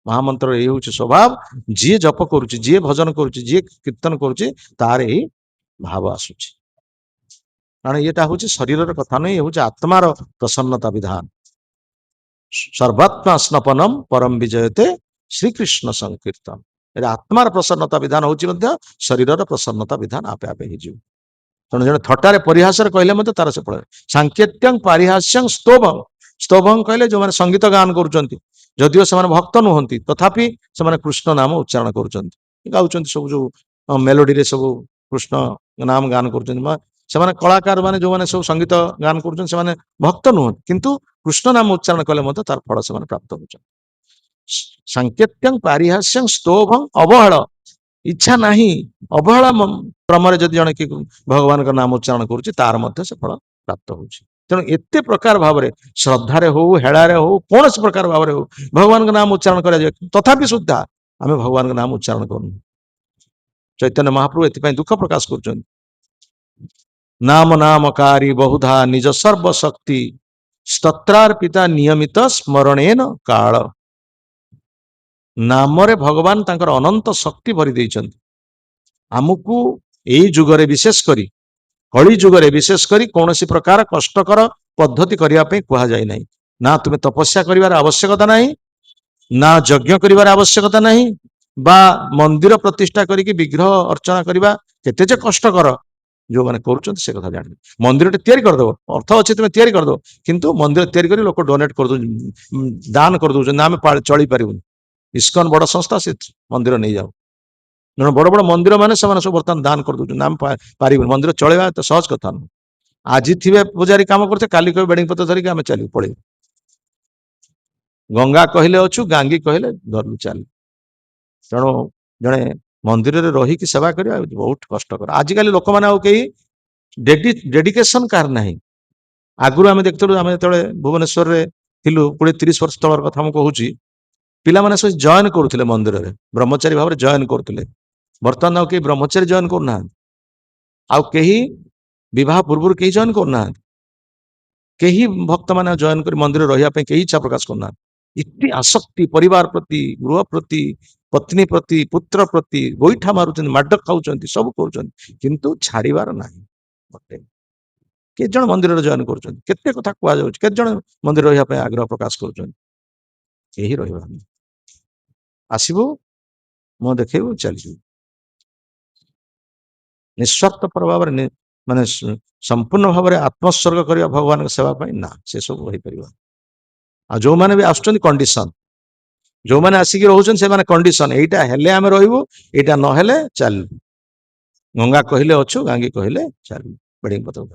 महामंत्र ये हूँ स्वभाव, जी जप करुच्ची, जी भजन करुच्ची, जी कीर्तन करुच्ची तार यही भाव आसुची, कारण ये हूँ शरीर कथा नहीं, ये हूँ आत्मार प्रसन्नता विधान। सर्वात्मा स्नपनम परम विजयते श्रीकृष्ण संकीर्तन, आत्मार प्रसन्नता विधान हूँ शरीर प्रसन्नता विधान आपे आपे हो। तेणु जो थटारे परिहास कहले मत तार से फल। सांकेत्यं पारिहास्यं स्तोभं, स्तोभं कहले जो मैंने संगीत गान करुँच जदिव से भक्त नुहति तथापि से कृष्ण नाम उच्चारण करुँच गाँव सब जो मेलोडी सब कृष्ण नाम गान करुँच, कलाकार मैंने जो मैंने सब संगीत गान करुँच भक्त नुहति किंतु कृष्ण नाम उच्चारण कले मत तार फल से प्राप्त हो। सांकेत्यं पारिहास्यं स्तोभं अवहेल, इच्छा नहीं अवहेला क्रम जदि जड़े कि भगवान का नाम उच्चारण करुच्ची तार मध्य से फल प्राप्त होउछि। तेणु एते प्रकार भाव श्रद्धारे हो हेड़ारे हो कौन प्रकार भाव हो भगवान का नाम उच्चारण कर तथापि सुद्धा आम भगवान का नाम उच्चारण करूँ। चैतन्य महाप्रभु एथि दुख प्रकाश कर नाम नामकारी बहुधा निज सर्वशक्ति स्तत्रार्पिता नियमित स्मरणेन काल। नामरे भगवान तांकर अनंत शक्ति भरी देइछन्ति। आमको एई जुगरे विशेष करी कली जुगरे विशेष करी कौनसी प्रकार कष्टकर पद्धति करिया पे कुहा जाय नाही। ना तुम्हें तपस्या करिवार आवश्यकता नहीं, ना यज्ञ करिवार आवश्यकता नहीं, बा मंदिर प्रतिष्ठा करिके विग्रह अर्चना करिवा केते जे कष्टकर जो माने करूछन्ति से कथा जानि। मंदिर टे तयारी कर दो अर्थ अछि तुमे तयारी कर दो किंतु मंदिर तयारी करी लोक डोनेट कर दो दान कर दो ना आमे चली परिबुनी। इस्कन बड़ संस्था से मंदिर नहीं जाओ जन बड़ बड़ मंदिर माने सब बर्तमान दान कर दो नाम पारि मंदिर चलेगा तो सहज कथा न। आज थे पूजारी काम करते काली कह बेडिंग पत्र धरिक आम चलू पड़े गंगा कहले अच्छु गांगी कहले धरलु चल। तेणु जड़े मंदिर में रहीकि सेवा करवा बहुत कष्टकर। आजिकल लोक मैंने कई डेडिकेशन कार ना आगुरी आम देखु आम जो भुवनेश्वर में थिलु 20-30 वर्ष तलर कथा मुझे कहूँ पिला माने सब जॉइन करुले मंदिर में ब्रह्मचारी भाव में जॉइन करुले। बर्तमान आउ कहीं ब्रह्मचारी जॉइन करना आउ कहीं विवाह पूर्व कहीं जॉइन करना कहीं भक्त मैंने जॉइन कर मंदिर रहा कहीं इच्छा प्रकाश करना। इतनी आसक्ति परिवार प्रति गृह प्रति पत्नी प्रति पुत्र प्रति गोईठा मारुंट माड खाऊँ सब करूँ छाड़ार ना। के जन मंदिर जॉइन करते कथा कहु मंदिर रहा आग्रह प्रकाश कर आसबू मुह देखू चलू निस्वार्थ प्रभाव माने संपूर्ण भाव में आत्मोत्सर्ग करने भगवान सेवा ना से सब हो पार। आ जो मैंने भी आसुच्च कंडीशन जो मैंने आसिक रोचन से माने कंडीशन एटा हेले आमे रहइबो एटा न हेले चल। गंगा कहले अच्छु गांगी कहले चल बेडिंग पत्र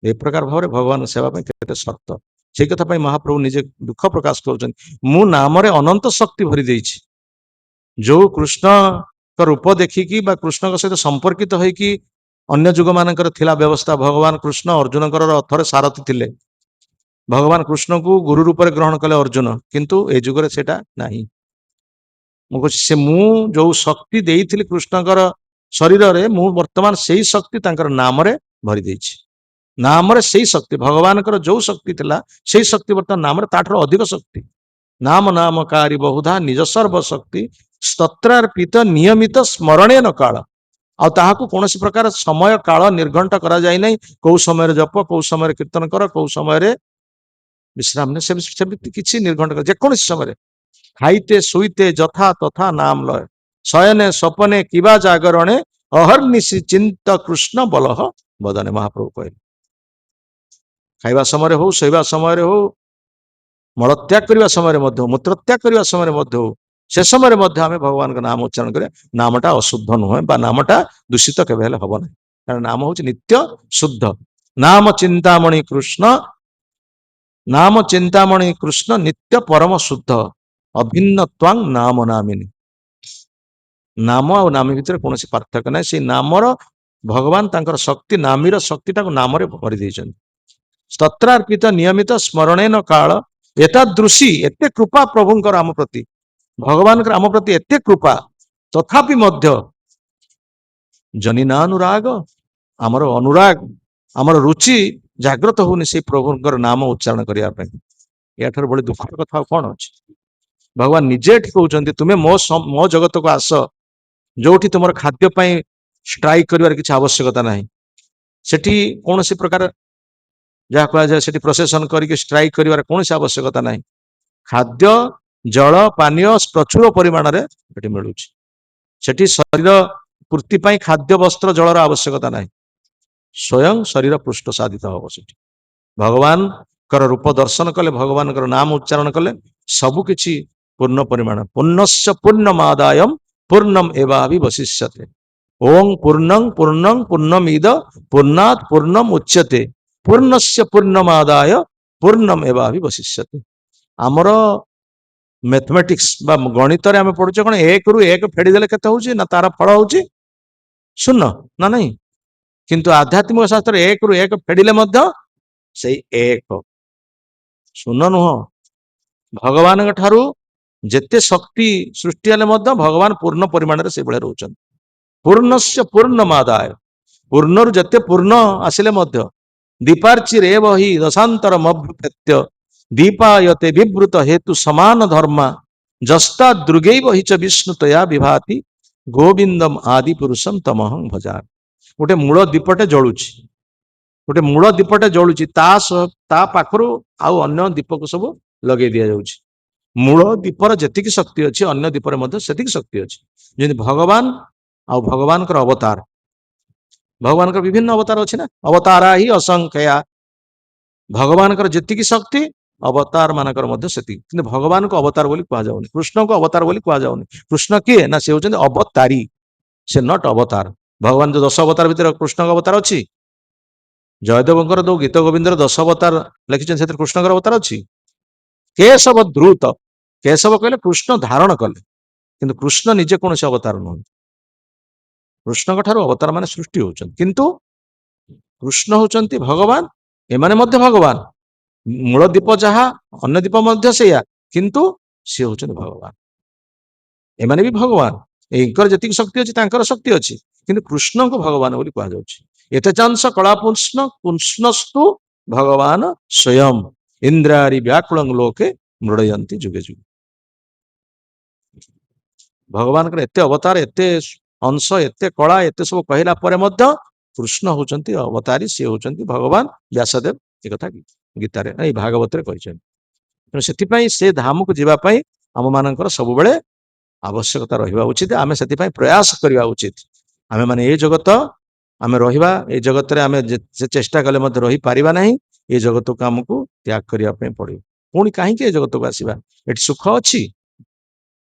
ए प्रकार भाव में भगवान सेवा केते शर्त से कथा महाप्रभु निजे दुख प्रकाश कर मु नाम अनंत शक्ति भरी देइछि। जो कृष्ण का रूप देखिकी कृष्ण सहित संपर्कित होइकी अन्य जुग मानकर थिला व्यवस्था भगवान कृष्ण अर्जुन रथरे सारथी थिले। भगवान कृष्ण को गुरु रूप में ग्रहण कले अर्जुन किंतु ए जुगरे सेटा नाही। से मु जो शक्ति देइथिली कृष्णकर शरीर रे मु वर्तमान सेही शक्ति तांकर नाम रे भरी देइछि। नाम रे सेही शक्ति भगवान कर जो शक्ति थिला सेही शक्ति वर्तमान नाम रे ताठरो अधिक शक्ति। नाम नामकारी बहुधा निज सर्व शक्ति स्तत्रार्पित नियमित स्मरणे न काल। आ ताहाकु कौनसी प्रकार समय काल निर्घंट करा जाय नहीं। कौ समय जप कौ समय कीर्तन कर कौ समय विश्राम ने किसी निर्घंट कर जेकोसी समय खाइते शुईते जथा तथा नाम लय शयने स्वपने किबा जागरणे अहर्निशि चिंत कृष्ण बलह बदने। महाप्रभु कहे खाइबा समय हो शोइबा समय हो मलत्याग करने समय मूत्रत्याग करने समय से समय आम भगवान का नाम उच्चारण करें। नामटा अशुद्ध नुहे नामटा दूषित केवे हम ना कारण नाम हूँ नित्य शुद्ध। नाम चिंतामणि कृष्ण नित्य परम शुद्ध अभिन्न त्वांग नाम नामिनी। नाम आ नामी भितर कौन पार्थक्य ना से नामर भगवान तांकर शक्ति नामीर शक्तिटा नाम भरी देइछन्ति। स्तत्रार्पित नियमित स्मरणेन काल एतादृशी एते कृपा प्रभुंकर आम प्रति भगवान आम प्रति एते कृपा तथापि मध्य जनिनानुराग आमर अनुराग आमर रुचि जागृत होनी से प्रभुंकर नाम उच्चारण करने या बड़े दुखर कथा कौन अच्छी। भगवान निजे कहते तुम्हें मो जगत को आस जो तुम खाद्य स्ट्राइक कर किसी आवश्यकता ना सेठी कौन सी प्रकार जहाँ कह जाए प्रोसेसन करके स्ट्राइक कर कौन आवश्यकता ना। खाद्य जल पानीय प्रचुर परिमाण में मिलूँ सेठी शरीर पूर्ति खाद्य वस्त्र जलर आवश्यकता ना स्वयं शरीर पृष्ठ साधित हम सेठी भगवान कर रूप दर्शन कले भगवान कर नाम उच्चारण कले सबकिछि पूर्ण परिमाण पूर्णस्य पूर्णमादाय पूर्णम एवाभिवशिष्यते। ओं पूर्णं पूर्णं पूर्णमिद पूर्णात् पूर्णम उच्यते पूर्णस्य पूर्णमादाय पूर्णम एवाभिवशिष्यते। आमर मैथमेटिक्स बा गणित रे आमे पढुचे कोन 1 रु 1 फेडी देले केते होउची ना तार फल होउची शून्य ना नहीं किंतु आध्यात्मिक शास्त्र 1 रु 1 फेडिले मध्य सेई 1 शून्य नुह भगवान ठारू जेते शक्ति सृष्टि हेले मध्य भगवान पूर्ण परिमाण रे से बळे रहउचन पूर्णस्य पूर्णमादाय पूर्णरु जते पूर्ण आसिले मध्य दीपार्चि रेव हि दशांतर मभ्युपेत्य दीपायते विवृत हेतु समान धर्म जस्ता दृगैव हि च विष्णुतया विभाति गोविंदम आदि पुरुषम तमहं भजामि गोटे मूल दीपटे जळुची गोटे मूल दीपटे जळुची ता पाखरु आउ अन्य दीपक सब लगे दिया जाउची मूल दीपर जेतिकी शक्ति अछि अन्य दीपर मध्ये सेतिकी शक्ति अछि जेनि भगवान आ भगवान कर अवतार भगवान कर विभिन्न अवतार अछि ना अवतारा ही असंख्या भगवान कर जेतिकी शक्ति अवतार मानकर मध्ये सेतिकी किंतु भगवान को अवतार बोली कहा जाउनी कृष्ण को अवतार बोली कहा जाउनी कृष्ण किए ना से होचन अवतारी से नॉट अवतार भगवान जो 10 अवतार भीतर कृष्ण का अवतार अछि जयदेवंकर दो गीत गोविंदर 10 अवतार लिखिछन से कृष्ण का अवतार अछि केशव द्रुत केशव कहले कृष्ण धारण कले किंतु कृष्ण निजे कौन से अवतार न कृष्ण ठारू अवतार माने सृष्टि होचन किंतु कृष्ण होचंती भगवान एमाने मध्य भगवान मूल दीप जहा अन्य दीप मध्य सेया किंतु से होचन भगवान एमाने भी भगवान एकर जतिक शक्ति अछि तांकर शक्ति अछि किंतु कृष्ण को भगवान बोली कहा जाउछि एते चांस कला पुष्णस्तु भगवान स्वयं इंद्रारि व्याकुलं लोके मृडयंती जुगे जुगे भगवान कर एते अवतार एते अंश एते कला एते सब कहला परे मध्य कृष्ण होचंती अवतारी से होचंती भगवान व्यासदेव ए कथा गीता रे ए भागवत रे कहिछन सेति पई से धाम को जीवा पई हम मानकर सब बेले आवश्यकता रहिबा उचित आमे सेति पई प्रयास करिबा उचित आमे माने ए जगत आमे रहिबा ए जगत रे आमे जे चेष्टा कले मध्य रहि पारिबा नहीं ए जगत को हमकु त्याग करिया पई पड़िबो पुणी काहे के जगत को आसीबा एठी सुख अछि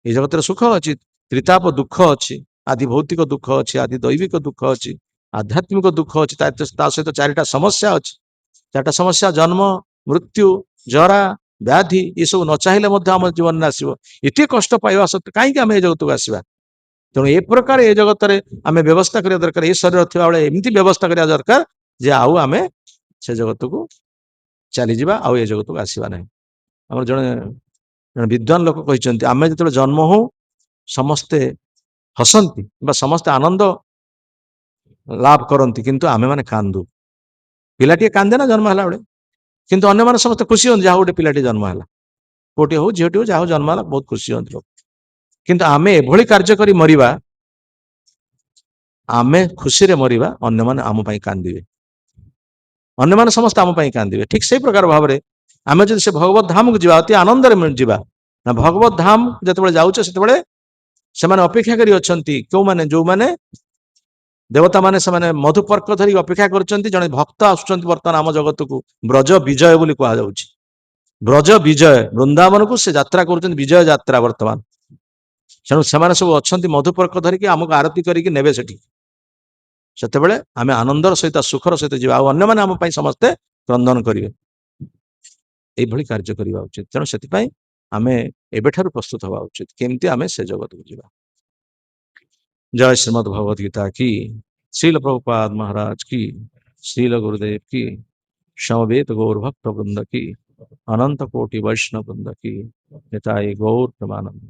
ए जगत रे सुख अछि त्रिताप दुख अछि आदि भौतिक दुख अछि आदि दैविक दुख अछि आध्यात्मिक दुख अछि ता सहित चारिटा समस्या अछि चारिटा समस्या जन्म मृत्यु जरा व्याधि ये सब न चाहिए मध्य हम जीवन में आसो एते कष्ट पाइबा सत्वे कहीं आम ए जगत को आसवा तेणु ए प्रकार ए जगत रे आमे व्यवस्था करिया दरकार ए शरीर थिबा बेले एमिति व्यवस्था करिया दरकार जे आउ आमे से जगत को चली जिबा आउ ए जगत को आसीबा नहीं हमर जने विद्वान लोक कहिसंती आमे जते जन्म हो समस्ते हसंती बा समस्ते आनंद लाभ करती किंतु आमे माने कांदू पिलाटी कांदे ना जन्म हला बेले किंतु अन्य माने समस्त खुशी हों जहा गोटे पिलाटी जन्म हला पुटी हो झीटी हो जहा जन्म हला बहुत खुशी हों लोक किंतु आमे एभली कार्य करी मरिबा आमे खुशी रे मरिबा अन्य माने आम पई कांदिबे अन्य माने समस्त आम पई कांदिबे ठीक से प्रकार भाव रे आमे जदि से भगवत धाम को जीवा अति आनंद रे जीवा ना भगवत धाम जते बेले जाउचे सेते बेले से माने अपेक्षा करी अछंती क्यों माने जो माने देवता माने से माने मधुपर्क धरी अपेक्षा करछंती जने भक्त आसुचंती वर्तमान आम जगत को ब्रज विजय बोली कहा जाउची ब्रज विजय वृंदावन को से यात्रा करछंती विजय यात्रा वर्तमान तेणु से सब अच्छा मधुपर्क धरिकी आमको आरती करके नेबे सेठी सेते बेले आमे आनंदर सहित सुखर सहित जीवा अन्य माने आम पई समस्ते क्रंदन करिवे एई भली कार्य करिवा उचित तेणु सेति पई आमे एबेठारु प्रस्तुत हवा उचित केमती आमे से जगत को जीवा जय श्रीमद् भगवद गीता की श्रील प्रभुपाद महाराज की श्रील गुरुदेव की समवेत गौर भक्त वृंद की अनंत कोटि वैष्णव वृंद की निताई गौर प्रमानंद